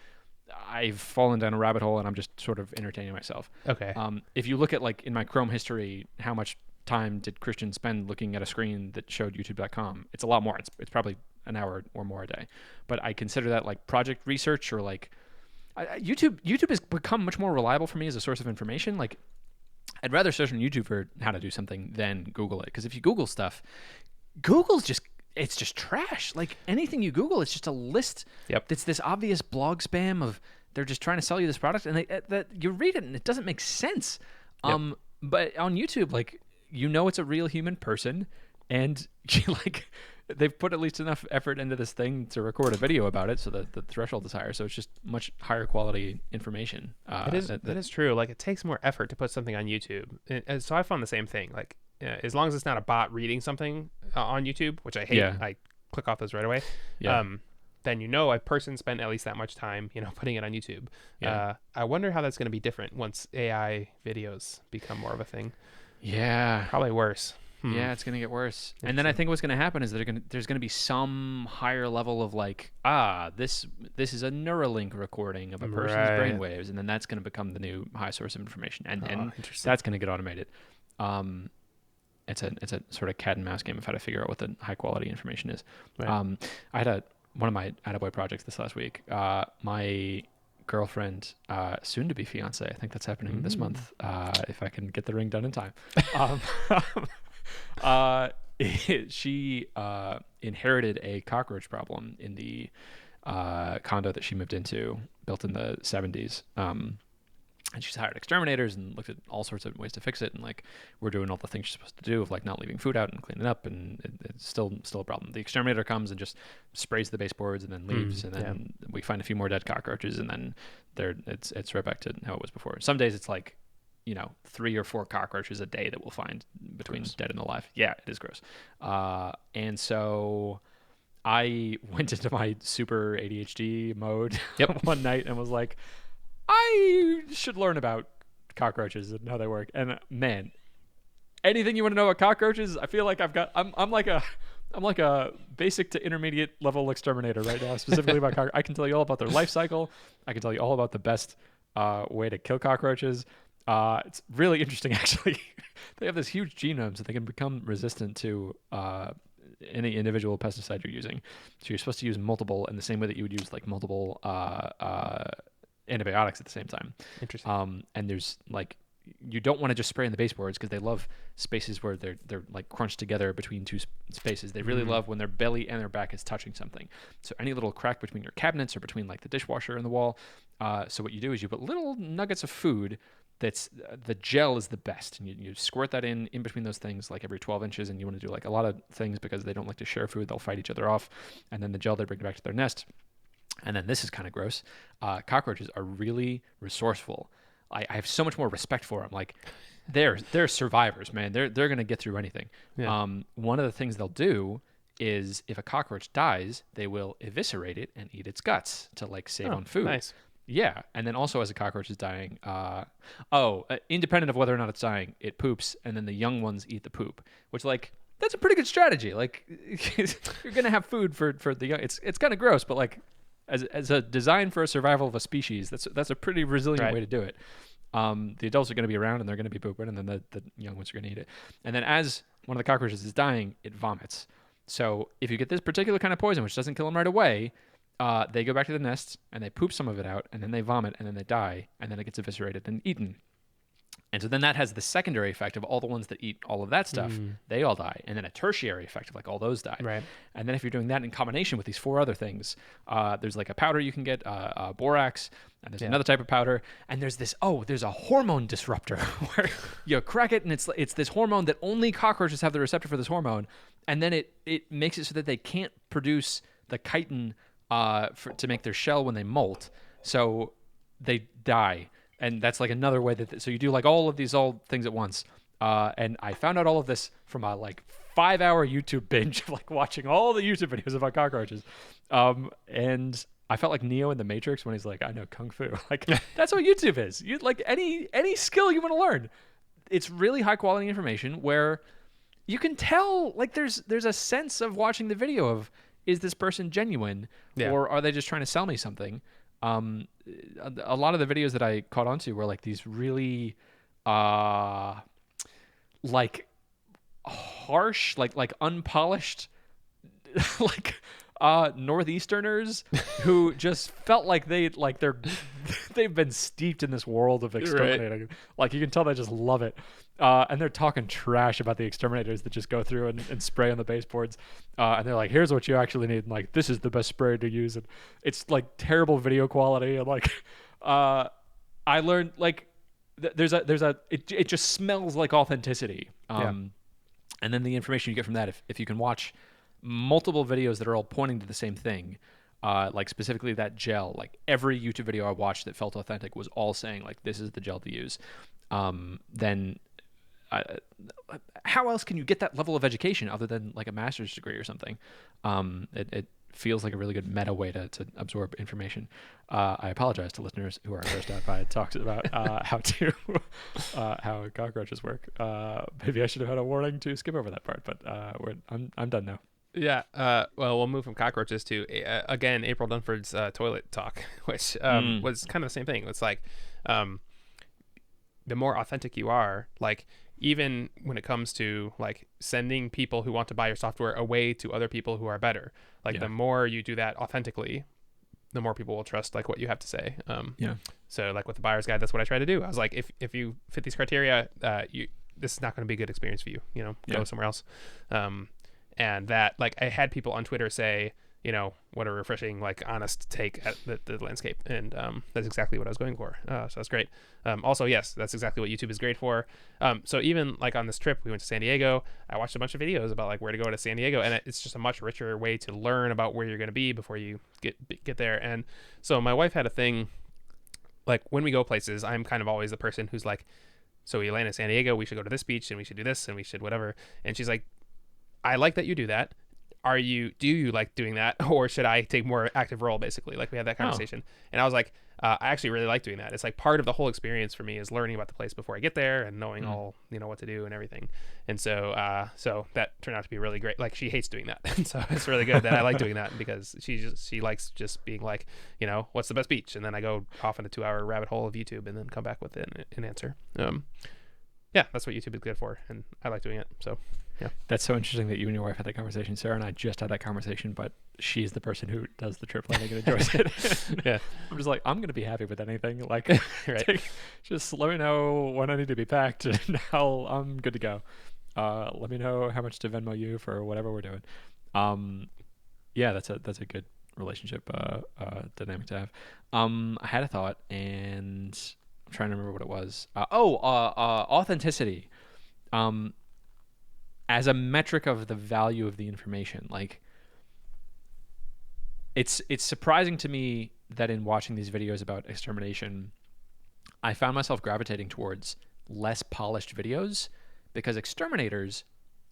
I've fallen down a rabbit hole and I'm just sort of entertaining myself. Okay. If you look at like in my Chrome history, how much time did Christian spend looking at a screen that showed YouTube.com? It's a lot more. It's probably an hour or more a day. But I consider that like project research or like YouTube has become much more reliable for me as a source of information. Like I'd rather search on YouTube for how to do something than Google it, because if you Google stuff, it's just trash. Like anything you Google, it's just a list. Yep. That's this obvious blog spam of they're just trying to sell you this product, and that you read it and it doesn't make sense. Yep. But on YouTube, like it's a real human person, and they've put at least enough effort into this thing to record a video about it, so that the threshold is higher. So it's just much higher quality information. That is true. Like it takes more effort to put something on YouTube, and so I found the same thing. Like as long as it's not a bot reading something on YouTube, which I hate, Yeah. I click off those right away. Yeah. Then a person spent at least that much time, putting it on YouTube. Yeah. I wonder how that's going to be different once AI videos become more of a thing. Yeah. Probably worse. Yeah, it's going to get worse. And then I think what's going to happen is there's going to be some higher level of like, this is a Neuralink recording of a person's Right. brainwaves, and then that's going to become the new high source of information, and Interesting. that's going to get automated. It's a sort of cat and mouse game of how to figure out what the high quality information is. Right. I had one of my Attaboy projects this last week. My girlfriend, soon to be fiance, I think that's happening this month, if I can get the ring done in time. She inherited a cockroach problem in the condo that she moved into, built in the 70s. And she's hired exterminators and looked at all sorts of ways to fix it. And like, we're doing all the things she's supposed to do of like not leaving food out and cleaning up. And it's still a problem. The exterminator comes and just sprays the baseboards and then leaves. And then we find a few more dead cockroaches, and then it's right back to how it was before. Some days it's like, 3 or 4 cockroaches a day that we'll find between dead and alive. Yeah, it is gross. And so I went into my super ADHD mode one night and was like, I should learn about cockroaches and how they work. And man, anything you want to know about cockroaches, I feel like I'm like a basic to intermediate level exterminator right now, specifically about cockroaches. I can tell you all about their life cycle. I can tell you all about the best way to kill cockroaches. It's really interesting, actually. They have this huge genome, so they can become resistant to any individual pesticide you're using. So you're supposed to use multiple in the same way that you would use like multiple antibiotics at the same time. Interesting. And there's like, you don't want to just spray in the baseboards because they love spaces where they're like crunched together between two spaces. They really love when their belly and their back is touching something. So any little crack between your cabinets or between like the dishwasher and the wall. So what you do is you put little nuggets of food. The gel is the best, and you squirt that in between those things like every 12 inches, and you want to do like a lot of things because they don't like to share food. They'll fight each other off, and then the gel they bring back to their nest. And then this is kind of gross. Cockroaches are really resourceful. I have so much more respect for them. Like they're survivors, man. They're going to get through anything. Yeah. One of the things they'll do is if a cockroach dies, they will eviscerate it and eat its guts to like save on food. Nice. Yeah, and then also as a cockroach is dying, independent of whether or not it's dying, it poops, and then the young ones eat the poop, which like that's a pretty good strategy. Like you're gonna have food for the young. It's kind of gross, but like as a design for a survival of a species, that's a pretty resilient way to do it. The adults are going to be around and they're going to be pooping, and then the young ones are going to eat it. And then as one of the cockroaches is dying, it vomits. So if you get this particular kind of poison, which doesn't kill them right away, they go back to the nest and they poop some of it out, and then they vomit, and then they die, and then it gets eviscerated and eaten. And so then that has the secondary effect of all the ones that eat all of that stuff, they all die. And then a tertiary effect of like all those die. Right. And then if you're doing that in combination with these 4 other things, there's like a powder you can get, borax, and there's another type of powder. And there's there's a hormone disruptor where you crack it and it's this hormone that only cockroaches have the receptor for this hormone. And then it makes it so that they can't produce the chitin to make their shell when they molt. So they die. And that's like another way so you do like all of these things at once. And I found out all of this from a like 5-hour YouTube binge of like watching all the YouTube videos about cockroaches. And I felt like Neo in the Matrix when he's like, I know Kung Fu. Like that's what YouTube is. You like any skill you want to learn. It's really high quality information where you can tell like there's a sense of watching the video of, is this person genuine or are they just trying to sell me something? a lot of the videos that I caught onto were like these really uh like harsh, like unpolished, like northeasterners who just felt like they've been steeped in this world of Right. exterminating. Like you can tell they just love it. And they're talking trash about the exterminators that just go through and spray on the baseboards. And they're like, here's what you actually need. And like, this is the best spray to use. And it's like terrible video quality. And like, uh, I learned like, it just smells like authenticity. Yeah. And then the information you get from that, if you can watch multiple videos that are all pointing to the same thing, like specifically that gel, like every YouTube video I watched that felt authentic was all saying like this is the gel to use. Then uh, how else can you get that level of education other than like a master's degree or something? It feels like a really good meta way to absorb information. I apologize to listeners who are grossed out by talks about how cockroaches work. Maybe I should have had a warning to skip over that part, but I'm done now. Yeah. Well, we'll move from cockroaches to again April Dunford's toilet talk, which was kind of the same thing. It's like the more authentic you are, like even when it comes to like sending people who want to buy your software away to other people who are better, like Yeah. the more you do that authentically, the more people will trust like what you have to say. Yeah. So like with the buyer's guide, that's what I try to do. I was like, if you fit these criteria, this is not going to be a good experience for you. You know, go somewhere else. And that like I had people on Twitter say, you know, what a refreshing, like honest take at the landscape. And that's exactly what I was going for. So that's great. Also, yes, that's exactly what YouTube is great for. So even like on this trip, we went to San Diego. I watched a bunch of videos about like where to go to San Diego, and it's just a much richer way to learn about where you're going to be before you get there. And so my wife had a thing, like when we go places, I'm kind of always the person who's like, so we land in San Diego, we should go to this beach and we should do this and we should whatever. And she's like, I like that you do that. Do you like doing that, or should I take more active role? Basically, like we had that conversation, and I was like, I actually really like doing that. It's like part of the whole experience for me is learning about the place before I get there and knowing all what to do and everything. And so, so that turned out to be really great. Like she hates doing that, and so it's really good that I like doing that because she likes just being like, what's the best beach, and then I go off in a 2-hour rabbit hole of YouTube and then come back with an answer. Yeah, that's what YouTube is good for, and I like doing it. So. Yeah. That's so interesting that you and your wife had that conversation. Sarah and I just had that conversation, but she's the person who does the trip planning and enjoys it. Yeah. I'm just like, I'm going to be happy with anything. Like, right. Just let me know when I need to be packed and I'm good to go. Let me know how much to Venmo you for whatever we're doing. Yeah, that's a good relationship dynamic to have. I had a thought and I'm trying to remember what it was. Authenticity. As a metric of the value of the information, like it's surprising to me that in watching these videos about extermination, I found myself gravitating towards less polished videos because exterminators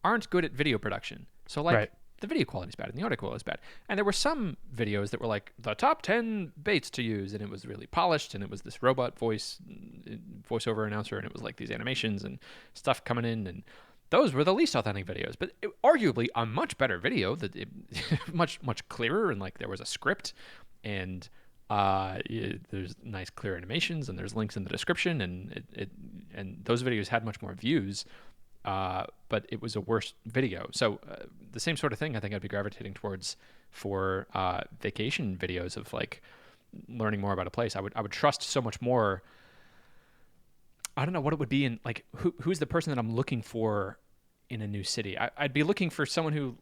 aren't good at video production. So like Right. the video quality is bad and the audio quality is bad. And there were some videos that were like the top 10 baits to use, and it was really polished, and it was this robot voiceover announcer, and it was like these animations and stuff coming in, and those were the least authentic videos, but arguably a much better video, much clearer, and like there was a script, and there's nice clear animations, and there's links in the description, and those videos had much more views, but it was a worse video. So the same sort of thing I think I'd be gravitating towards for vacation videos of like learning more about a place. I would trust so much more. I don't know what it would be in like who's the person that I'm looking for in a new city. I'd be looking for someone who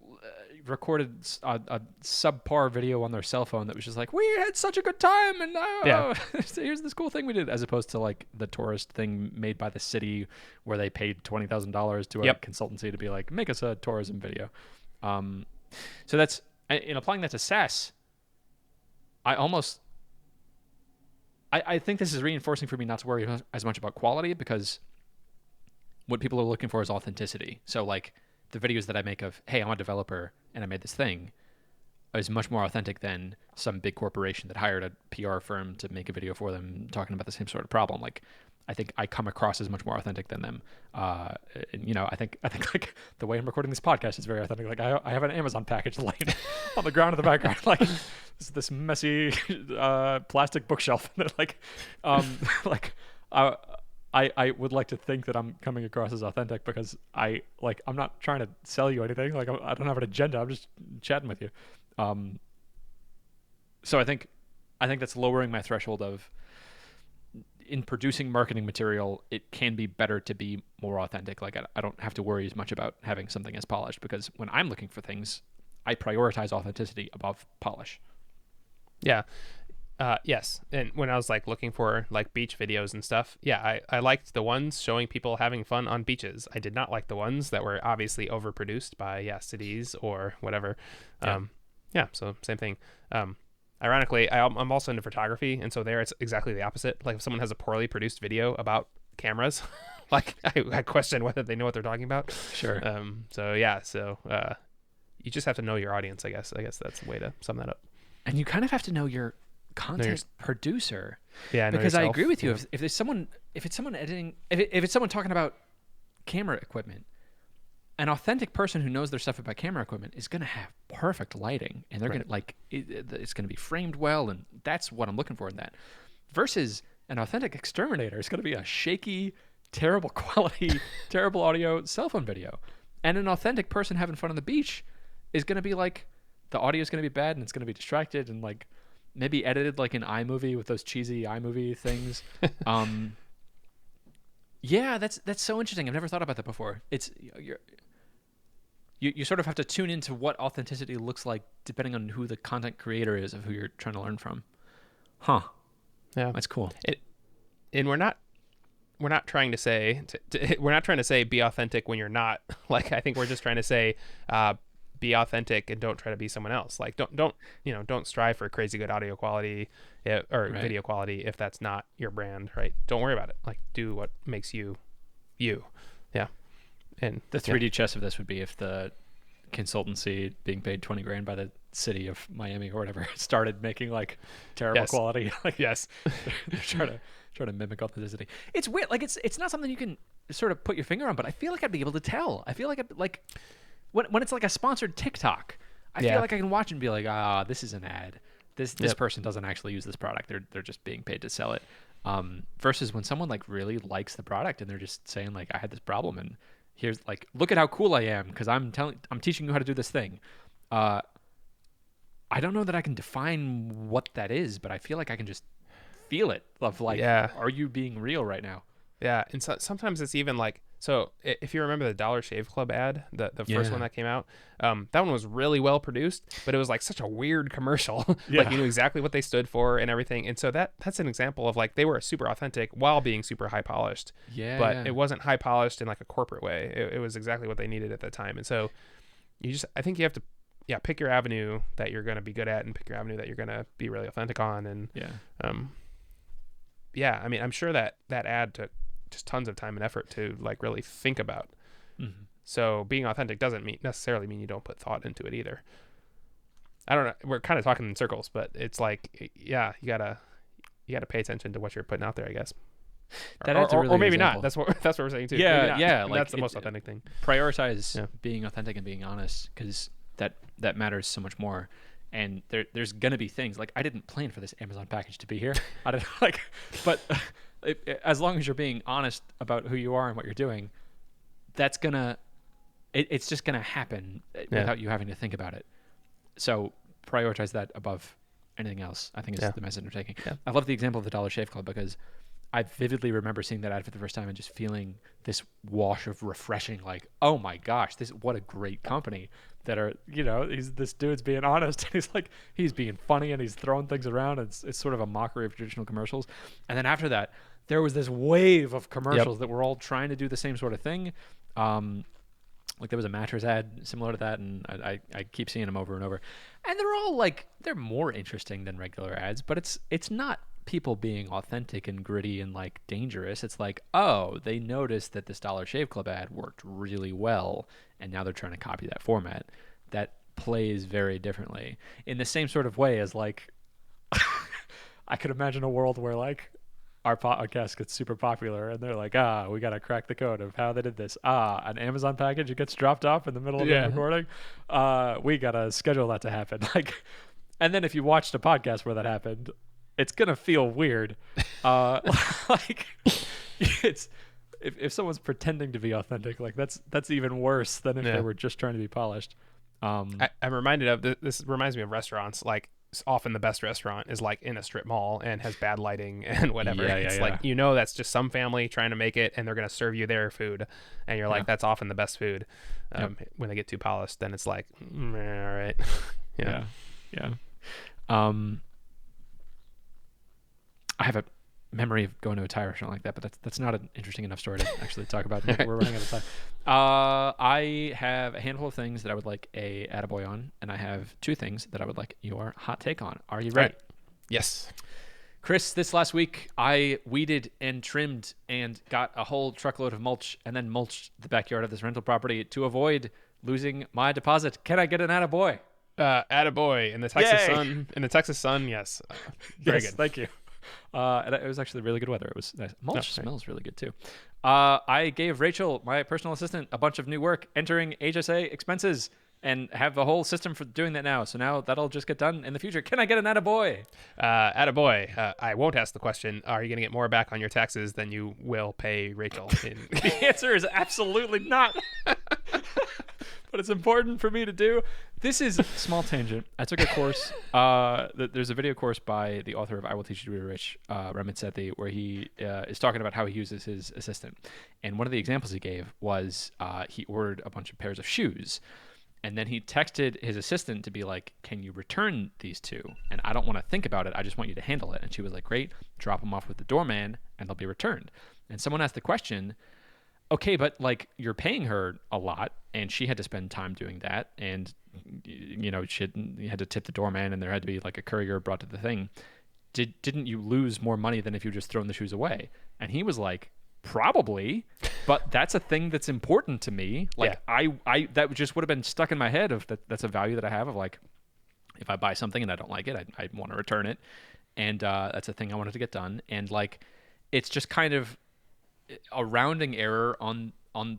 recorded a subpar video on their cell phone that was just like, we had such a good time and here's this cool thing we did, as opposed to like the tourist thing made by the city where they paid $20,000 to a consultancy to be like, make us a tourism video. So that's in applying that to SaaS. I think this is reinforcing for me not to worry as much about quality, because what people are looking for is authenticity. So like the videos that I make of, hey, I'm a developer and I made this thing, is much more authentic than some big corporation that hired a PR firm to make a video for them talking about the same sort of problem. Like I think I come across as much more authentic than them. And, I think like the way I'm recording this podcast is very authentic. Like I have an Amazon package laying on the ground in the background, like this messy plastic bookshelf. like, like I would like to think that I'm coming across as authentic because I'm not trying to sell you anything. Like I don't have an agenda. I'm just chatting with you. So I think that's lowering my threshold of, in producing marketing material, it can be better to be more authentic. Like I don't have to worry as much about having something as polished, because when I'm looking for things, I prioritize authenticity above polish. Yeah. Yes. And when I was like looking for like beach videos and stuff, yeah, I liked the ones showing people having fun on beaches. I did not like the ones that were obviously overproduced by cities or whatever. Yeah. So same thing. Ironically, I'm also into photography, and so there it's exactly the opposite. Like if someone has a poorly produced video about cameras, like I question whether they know what they're talking about. Sure. So yeah. So you just have to know your audience, I guess. I guess that's the way to sum that up. And you kind of have to know your content producer. Yeah, because yourself. I agree with you. Yeah. If it's someone editing, if it's someone talking about camera equipment, an authentic person who knows their stuff about camera equipment is going to have perfect lighting, and they're going to it's going to be framed well, and that's what I'm looking for in that. Versus an authentic exterminator is going to be a shaky, terrible quality, terrible audio cell phone video. And an authentic person having fun on the beach is going to be like, the audio is going to be bad and it's going to be distracted and like maybe edited like an iMovie with those cheesy iMovie things. Yeah, that's so interesting. I've never thought about that before. It's you sort of have to tune into what authenticity looks like depending on who the content creator is of who you're trying to learn from. Huh. Yeah, that's cool. And we're not trying to say we're not trying to say be authentic when you're not. Like I think we're just trying to say be authentic and don't try to be someone else. Like don't strive for crazy good audio quality or video quality if that's not your brand, right? Don't worry about it. Like do what makes you. Yeah. And the 3D chess of this would be if the consultancy being paid $20,000 by the city of Miami or whatever started making like terrible quality. Like yes, they're trying to mimic authenticity. It's weird. Like it's not something you can sort of put your finger on, but I feel like I'd be able to tell. I feel like when it's like a sponsored TikTok, I feel like I can watch and be like, this is an ad. This person doesn't actually use this product. They're just being paid to sell it. Versus when someone like really likes the product and they're just saying like, I had this problem and here's like, look at how cool I am because I'm teaching you how to do this thing. I don't know that I can define what that is, but I feel like I can just feel it of like, are you being real right now? Yeah, and so, sometimes it's even like, so if you remember the Dollar Shave Club ad, the first one that came out, that one was really well produced, but it was like such a weird commercial. Like you knew exactly what they stood for and everything. And so that's an example of like they were super authentic while being super high polished. Yeah. But it wasn't high polished in like a corporate way. It was exactly what they needed at the time. And so I think you have to pick your avenue that you're going to be good at and pick your avenue that you're going to be really authentic on. And I mean, I'm sure that ad took just tons of time and effort to like really think about. Mm-hmm. So being authentic doesn't necessarily mean you don't put thought into it either. I don't know. We're kind of talking in circles, but it's like, you gotta pay attention to what you're putting out there, I guess. Or maybe not. That's what we're saying too. Yeah. Like that's the most authentic thing. Prioritize being authentic and being honest, because that matters so much more. And there's gonna be things like I didn't plan for this Amazon package to be here. I didn't but as long as you're being honest about who you are and what you're doing, that's it's just gonna happen without you having to think about it. So prioritize that above anything else, I think is the message I'm taking. Yeah. I love the example of the Dollar Shave Club because I vividly remember seeing that ad for the first time and just feeling this wash of refreshing, like, oh my gosh, what a great company that are, this dude's being honest and he's being funny and he's throwing things around. It's sort of a mockery of traditional commercials. And then after that, there was this wave of commercials that were all trying to do the same sort of thing. Like there was a mattress ad similar to that, and I keep seeing them over and over. And they're all like, they're more interesting than regular ads, but it's not people being authentic and gritty and like dangerous. It's like, oh, they noticed that this Dollar Shave Club ad worked really well, and now they're trying to copy that format. That plays very differently in the same sort of way as like I could imagine a world where like our podcast gets super popular and they're like, we got to crack the code of how they did this. An Amazon package, it gets dropped off in the middle of the Yeah. recording. We got to schedule that to happen. Like, and then if you watched a podcast where that happened, it's going to feel weird. Like it's, if someone's pretending to be authentic, like that's even worse than if they were just trying to be polished. I'm reminded of this. Reminds me of restaurants. Like often the best restaurant is like in a strip mall and has bad lighting and whatever. It's like that's just some family trying to make it, and they're gonna serve you their food, and you're like, that's often the best food. When they get too polished, then it's like, all right, yeah. I have a memory of going to a Thai restaurant like that, but that's not an interesting enough story to actually talk about. We're running out of time. I have a handful of things that I would like a Attaboy on, and I have 2 things that I would like your hot take on. Are you ready? Right. Yes. Chris, this last week, I weeded and trimmed and got a whole truckload of mulch and then mulched the backyard of this rental property to avoid losing my deposit. Can I get an Attaboy? Attaboy in the Texas sun. In the Texas sun, yes. Very good. Thank you. And it was actually really good weather. It was nice. Mulch smells really good too. I gave Rachel, my personal assistant, a bunch of new work entering HSA expenses and have a whole system for doing that now. So now that'll just get done in the future. Can I get an Attaboy? Attaboy. I won't ask the question, are you going to get more back on your taxes than you will pay Rachel? The answer is absolutely not. But it's important for me to do. This is a small tangent. I took a course. There's a video course by the author of I Will Teach You to Be Rich, Ramit Sethi, where he is talking about how he uses his assistant. And one of the examples he gave was he ordered a bunch of pairs of shoes. And then he texted his assistant to be like, can you return these 2? And I don't want to think about it. I just want you to handle it. And she was like, great, drop them off with the doorman and they'll be returned. And someone asked the question, okay, but like you're paying her a lot and she had to spend time doing that. And, you had to tip the doorman and there had to be like a courier brought to the thing. Didn't you lose more money than if you just thrown the shoes away? And he was like, probably, but that's a thing that's important to me. Like I that just would have been stuck in my head of that's a value that I have of like, if I buy something and I don't like it, I want to return it. And that's a thing I wanted to get done. And like, it's just kind of a rounding error on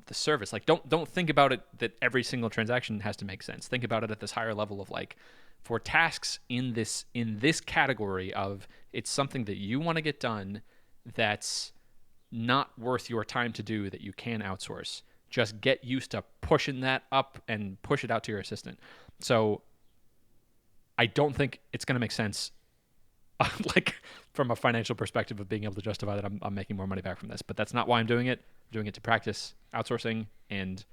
the service. Like don't think about it that every single transaction has to make sense. Think about it at this higher level of like, for tasks in this category of it's something that you want to get done that's not worth your time to do, that you can outsource. Just get used to pushing that up and push it out to your assistant. So I don't think it's going to make sense like from a financial perspective of being able to justify that I'm making more money back from this, but that's not why I'm doing it. I'm doing it to practice outsourcing. And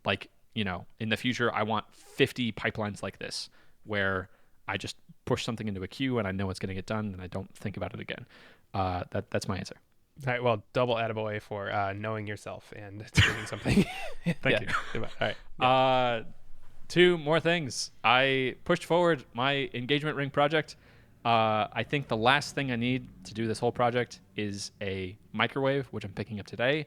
like, in the future, I want 50 pipelines like this where I just push something into a queue and I know it's going to get done and I don't think about it again. That's my answer. All right, well, double attaboy for knowing yourself and doing something. Thank you. All right. Yeah. 2 more things. I pushed forward my engagement ring project. I think the last thing I need to do this whole project is a microwave, which I'm picking up today.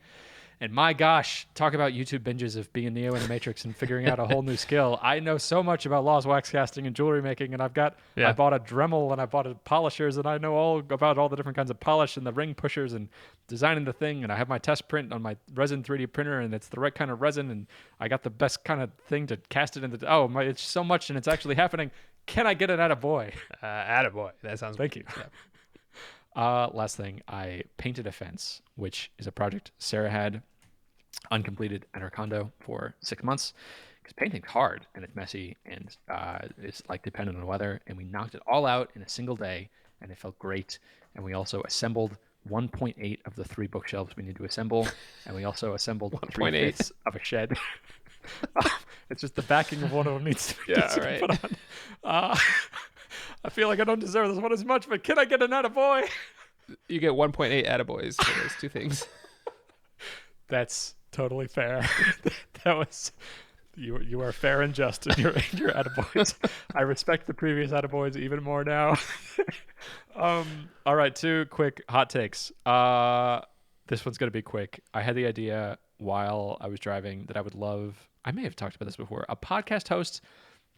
And my gosh, talk about YouTube binges of being Neo in the Matrix and figuring out a whole new skill. I know so much about Laws wax casting and jewelry making, and I bought a Dremel and I bought a polishers, and I know all about all the different kinds of polish and the ring pushers and designing the thing. And I have my test print on my resin 3D printer, and it's the right kind of resin, and I got the best kind of thing to cast it into. It's so much, and it's actually happening. Can I get it Attaboy? Attaboy. That sounds Thank you. Yeah. Last thing, I painted a fence, which is a project Sarah had uncompleted at her condo for 6 months, because painting's hard and it's messy and it's like dependent on the weather. And we knocked it all out in a single day, and it felt great. And we also assembled 1.8 of the 3 bookshelves we need to assemble, and we also assembled 3/5 of a shed. It's just the backing of one of them needs to be put on. I feel like I don't deserve this one as much, but can I get an attaboy? You get 1.8 attaboys for those 2 things. That's totally fair. That was you are fair and just in your attaboys. I respect the previous attaboys even more now. All right, 2 quick hot takes. This one's gonna be quick. I had the idea while I was driving that I would love, I may have talked about this before, a podcast host,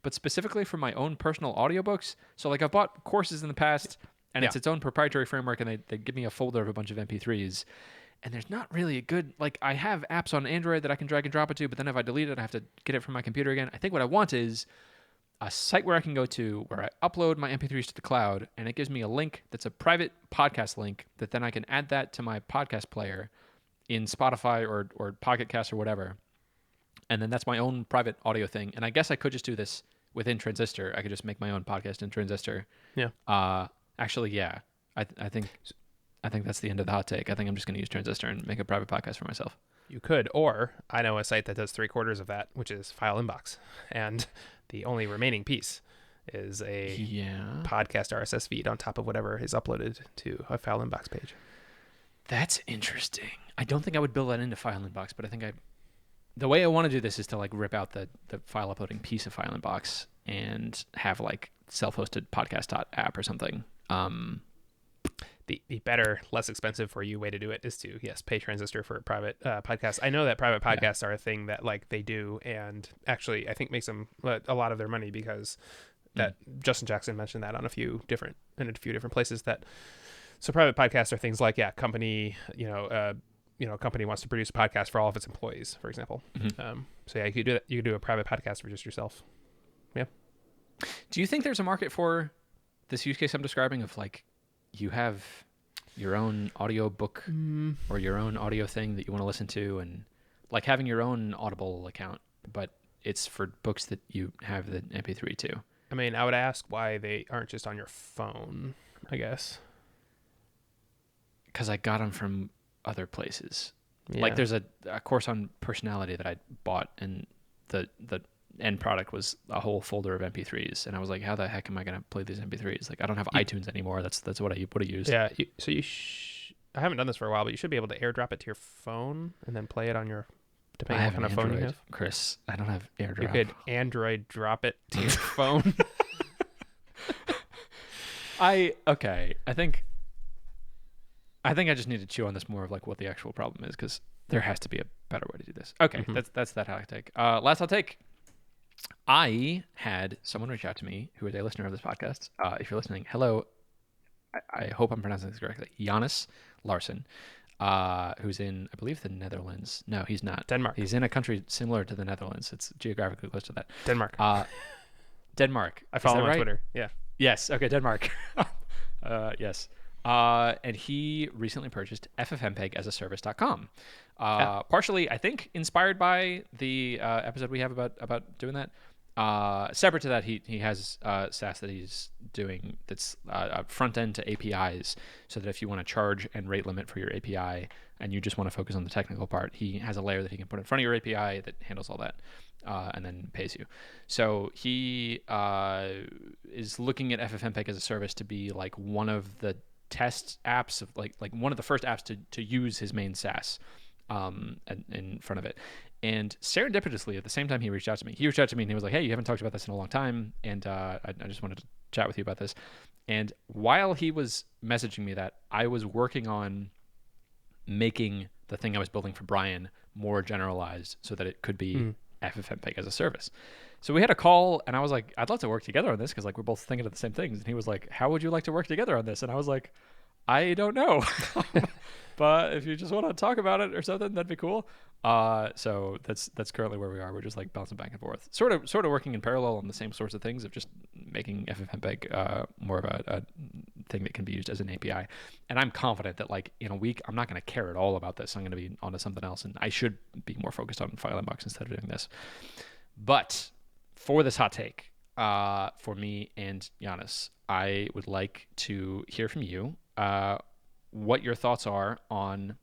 but specifically for my own personal audiobooks. So like I've bought courses in the past and it's its own proprietary framework, and they give me a folder of a bunch of MP3s. And there's not really a good, like, I have apps on Android that I can drag and drop it to, but then if I delete it, I have to get it from my computer again. I think what I want is a site where I can go to where I upload my MP3s to the cloud, and it gives me a link that's a private podcast link that then I can add that to my podcast player in Spotify or Pocket Cast or whatever. And then that's my own private audio thing. And I guess I could just do this within Transistor. I could just make my own podcast in Transistor. Yeah. Actually, yeah. I think that's the end of the hot take. I think I'm just going to use Transistor and make a private podcast for myself. You could, or I know a site that does 3/4 of that, which is Fileinbox. And the only remaining piece is a podcast RSS feed on top of whatever is uploaded to a Fileinbox page. That's interesting. I don't think I would build that into Fileinbox, but I think the way I want to do this is to like rip out the file uploading piece of Fileinbox and have like self-hosted podcast.app or something. The better, less expensive for you way to do it is to, pay Transistor for private podcasts. I know that private podcasts are a thing that like they do, and actually I think makes them a lot of their money because that Justin Jackson mentioned that in a few different places that. So private podcasts are things like, company, a company wants to produce a podcast for all of its employees, for example. Mm-hmm. You could do that. You could do a private podcast for just yourself. Yeah. Do you think there's a market for this use case I'm describing of like, you have your own audio book or your own audio thing that you want to listen to, and like having your own Audible account, but it's for books that you have the MP3 to? I mean, I would ask why they aren't just on your phone, I guess. Because I got them from other places. Yeah. Like there's a course on personality that I bought, and the end product was a whole folder of MP3s, and I was like, how the heck am I going to play these MP3s? Like I don't have iTunes anymore. That's what I would have used. Yeah. I haven't done this for a while, but you should be able to airdrop it to your phone and then play it on your, depending on what kind of phone you have. Chris, I don't have AirDrop. You could Android drop it to your phone. I think I just need to chew on this more of like what the actual problem is, because there has to be a better way to do this. Okay, that's that hot take. Last hot take. I had someone reach out to me who is a listener of this podcast. If you're listening, hello. I hope I'm pronouncing this correctly. Giannis Larson, who's in, I believe, the Netherlands. No, he's not. Denmark. He's in a country similar to the Netherlands. It's geographically close to that. Denmark. Denmark. I follow him on Twitter. Yeah. Yes. Okay, Denmark. Yes. And he recently purchased ffmpeg as a service.com. Partially, I think, inspired by the episode we have about doing that. Separate to that, he has SaaS that he's doing that's front end to APIs, so that if you want to charge and rate limit for your API and you just want to focus on the technical part, he has a layer that he can put in front of your API that handles all that and then pays you. So he is looking at ffmpeg as a service to be like one of the test apps of like one of the first apps to use his main SaaS in front of it. And serendipitously, at the same time he reached out to me and he was like, hey, you haven't talked about this in a long time, and I just wanted to chat with you about this. And while he was messaging me that, I was working on making the thing I was building for Brian more generalized so that it could be ffmpeg as a service. So we had a call, and I was like, I'd love to work together on this, because like we're both thinking of the same things. And he was like, how would you like to work together on this? And I was like, I don't know. But if you just want to talk about it or something, that'd be cool. So that's currently where we are. We're just like bouncing back and forth, sort of working in parallel on the same sorts of things of just making ffmpeg more of a thing that can be used as an API. And I'm confident that like in a week, I'm not going to care at all about this. I'm going to be onto something else, and I should be more focused on Fileinbox instead of doing this. But for this hot take, for me and Giannis, I would like to hear from you what your thoughts are on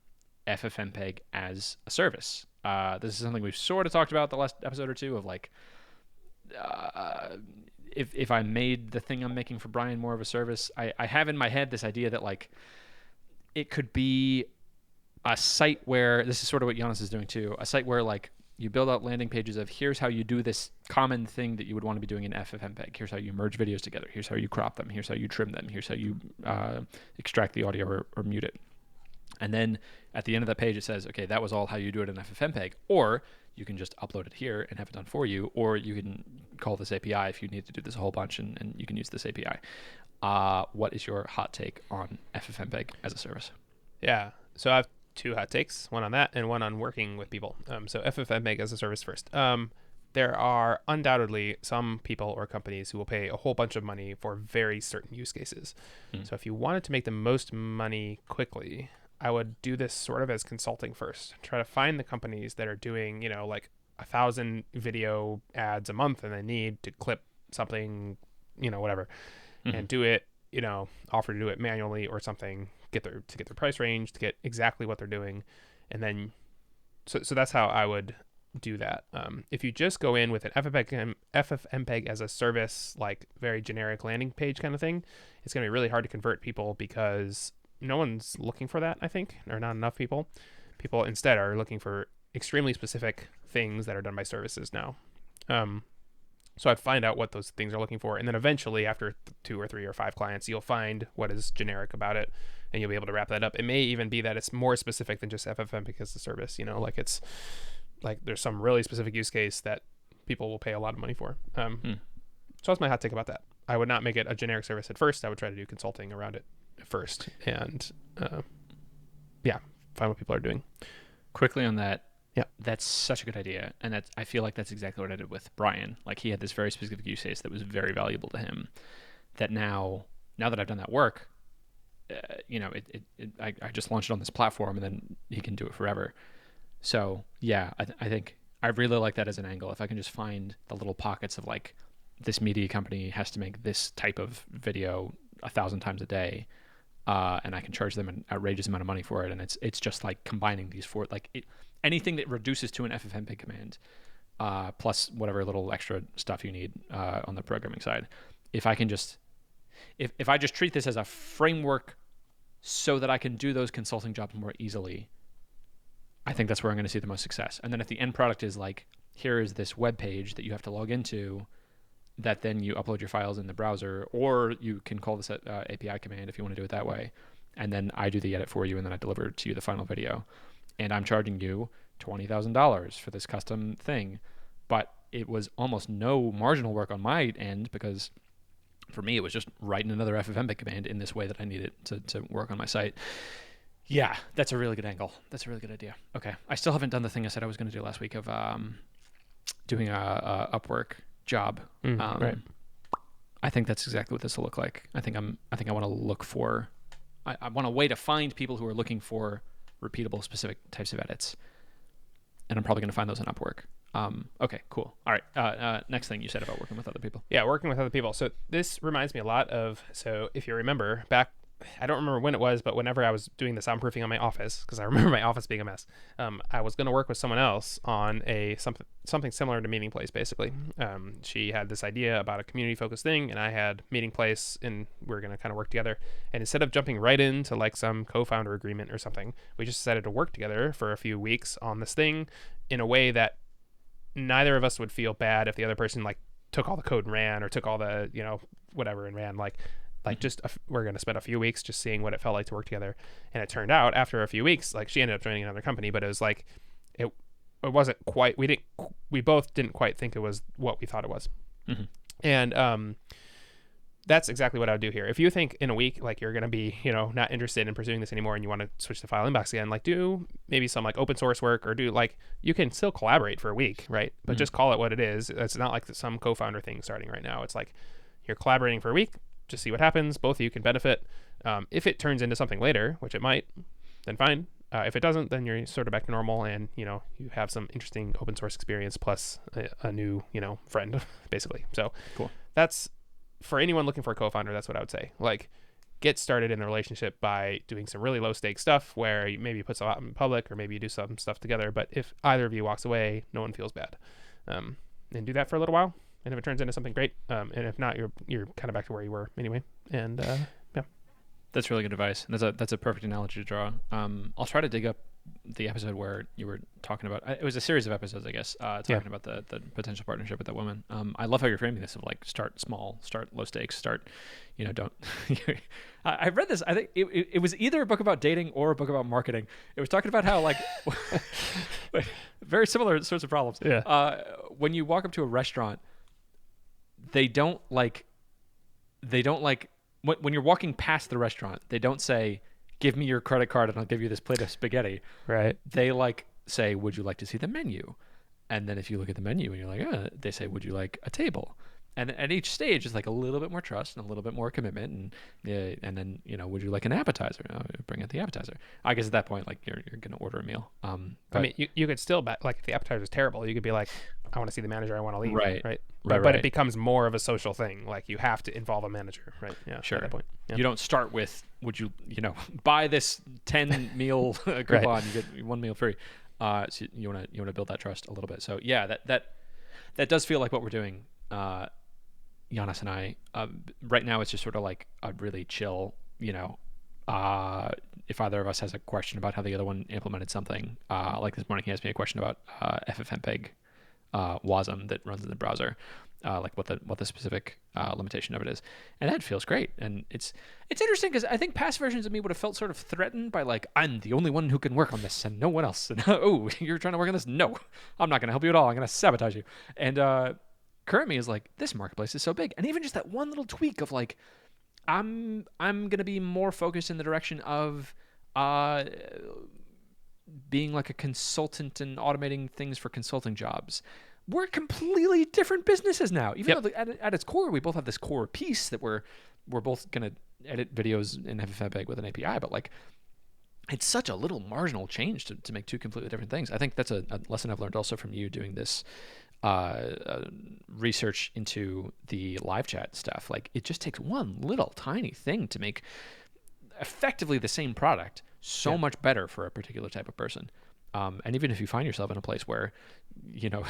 ffmpeg as a service. This is something we've sort of talked about the last episode or two of like, if I made the thing I'm making for Brian more of a service, I have in my head this idea that like it could be a site where, this is sort of what Giannis is doing too, a site where like you build out landing pages of here's how you do this common thing that you would want to be doing in ffmpeg. Here's how you merge videos together. Here's how you crop them. Here's how you trim them. Here's how you extract the audio or mute it. And then at the end of that page, it says, okay, that was all how you do it in ffmpeg. Or you can just upload it here and have it done for you. Or you can call this API if you need to do this a whole bunch, and you can use this API. What is your hot take on ffmpeg as a service? Yeah. So I have two hot takes, one on that and one on working with people. So ffmpeg as a service first. There are undoubtedly some people or companies who will pay a whole bunch of money for very certain use cases. So if you wanted to make the most money quickly, I would do this sort of as consulting first. Try to find the companies that are doing, like 1,000 video ads a month and they need to clip something, whatever, and do it, offer to do it manually or something, get their price range, to get exactly what they're doing. And then, so that's how I would do that. If you just go in with an ffmpeg as a service, like very generic landing page kind of thing, it's going to be really hard to convert people because no one's looking for that, I think, or not enough people. People instead are looking for extremely specific things that are done by services now. So I'd find out what those things are looking for. And then eventually, after 2 or 3 or 5 clients, you'll find what is generic about it, and you'll be able to wrap that up. It may even be that it's more specific than just ffmpeg as a service, like it's like there's some really specific use case that people will pay a lot of money for. So that's my hot take about that. I would not make it a generic service at first. I would try to do consulting around it first, and find what people are doing. Quickly on that, yeah, that's such a good idea, and I feel like that's exactly what I did with Brian. Like, he had this very specific use case that was very valuable to him. That now that I've done that work, I just launched it on this platform, and then he can do it forever. So yeah, I think I really like that as an angle. If I can just find the little pockets of like, this media company has to make this type of video 1,000 times a day, and I can charge them an outrageous amount of money for it, and it's just like combining these four, anything that reduces to an ffmpeg command, plus whatever little extra stuff you need on the programming side. If I just treat this as a framework so that I can do those consulting jobs more easily, I think that's where I'm going to see the most success. And then if the end product is like, here is this web page that you have to log into, that then you upload your files in the browser, or you can call this API command if you want to do it that way, and then I do the edit for you, and then I deliver to you the final video, and I'm charging you $20,000 for this custom thing. But it was almost no marginal work on my end, because for me it was just writing another ffmpeg command in this way that I need it to work on my site. Yeah, that's a really good angle. That's a really good idea. Okay, I still haven't done the thing I said I was going to do last week of doing a Upwork job. Right. I think that's exactly what this will look like. I think I want to look for. I want a way to find people who are looking for repeatable, specific types of edits, and I'm probably going to find those on Upwork. Okay, cool. All right. Next thing you said about working with other people. Yeah, working with other people. So this reminds me a lot of. So if you remember back, I don't remember when it was, but whenever I was doing the soundproofing on my office, because I remember my office being a mess, I was going to work with someone else on something similar to Meeting Place, basically. She had this idea about a community-focused thing, and I had Meeting Place, and we were going to kind of work together. And instead of jumping right into like some co-founder agreement or something, we just decided to work together for a few weeks on this thing in a way that neither of us would feel bad if the other person like took all the code and ran, or took all the whatever and ran. We're going to spend a few weeks just seeing what it felt like to work together. And it turned out after a few weeks, like, she ended up joining another company, but it was like, it wasn't quite, we both didn't quite think it was what we thought it was. And that's exactly what I would do here. If you think in a week, like, you're going to be, not interested in pursuing this anymore, and you want to switch to Fileinbox again, like, do maybe some like open source work, or do like, you can still collaborate for a week, right? But just call it what it is. It's not like some co-founder thing starting right now. It's like, you're collaborating for a week, just see what happens. Both of you can benefit. If it turns into something later, which it might, then fine. If it doesn't, then you're sort of back to normal, and you have some interesting open source experience plus a new friend, basically. So cool. That's for anyone looking for a co-founder. That's what I would say. Like, get started in the relationship by doing some really low stake stuff where you maybe put some out in public, or maybe you do some stuff together. But if either of you walks away, no one feels bad. And do that for a little while. And if it turns into something great, and if not, you're kind of back to where you were anyway. And yeah, that's really good advice. And that's a perfect analogy to draw. I'll try to dig up the episode where you were talking about, it was a series of episodes, I guess, Yeah. talking about the potential partnership with that woman. I love how you're framing this of like start small, start low stakes, start, don't. I read this. I think it was either a book about dating or a book about marketing. It was talking about how like very similar sorts of problems. Yeah. When you walk up to a restaurant, they don't like when you're walking past the restaurant, they don't say, give me your credit card and I'll give you this plate of spaghetti. Right. They like say, would you like to see the menu? And then if you look at the menu and you're like, they say, would you like a table? And at each stage is like a little bit more trust and a little bit more commitment. And then, would you like an appetizer? Bring out the appetizer. I guess at that point, like you're going to order a meal. I mean, you could still, like, if the appetizer is terrible, you could be like, I want to see the manager, I want to leave. Right. Right. Right, But right. it becomes more of a social thing. Like, you have to involve a manager. Right. Yeah. Sure. At that point. Yeah. You don't start with, would you, buy this 10 meal coupon, you get one meal free. So you want to build that trust a little bit. So yeah, that does feel like what we're doing. Giannis and I, right now it's just sort of like a really chill, if either of us has a question about how the other one implemented something, like this morning he asked me a question about ffmpeg wasm that runs in the browser, like what the specific limitation of it is, and that feels great. And it's interesting because I think past versions of me would have felt sort of threatened by like, I'm the only one who can work on this and no one else, and oh, you're trying to work on this, no, I'm not going to help you at all, I'm going to sabotage you. And current me is like, this marketplace is so big, and even just that one little tweak of like, I'm gonna be more focused in the direction of being like a consultant and automating things for consulting jobs. We're completely different businesses now. Even though at its core, we both have this core piece that we're both gonna edit videos in ffmpeg with an API, but like, it's such a little marginal change to make two completely different things. I think that's a lesson I've learned also from you doing this research into the live chat stuff. Like, it just takes one little tiny thing to make effectively the same product so much better for a particular type of person. And even if you find yourself in a place where,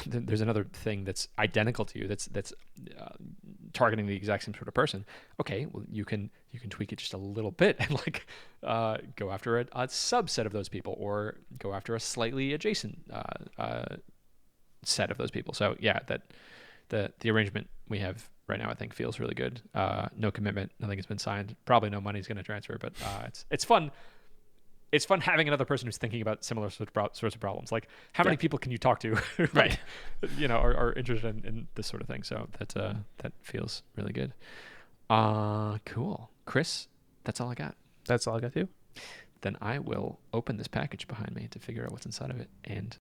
there's another thing that's identical to you, that's targeting the exact same sort of person. Okay, well, you can tweak it just a little bit and like go after a subset of those people, or go after a slightly adjacent set of those people. So yeah, that the arrangement we have right now, I think, feels really good. No commitment, nothing has been signed. Probably no money's going to transfer, but it's fun. It's fun having another person who's thinking about similar sorts of problems. Like, how many people can you talk to, who, Right. are interested in this sort of thing? So that feels really good. Cool, Chris. That's all I got. That's all I got too. Then I will open this package behind me to figure out what's inside of it and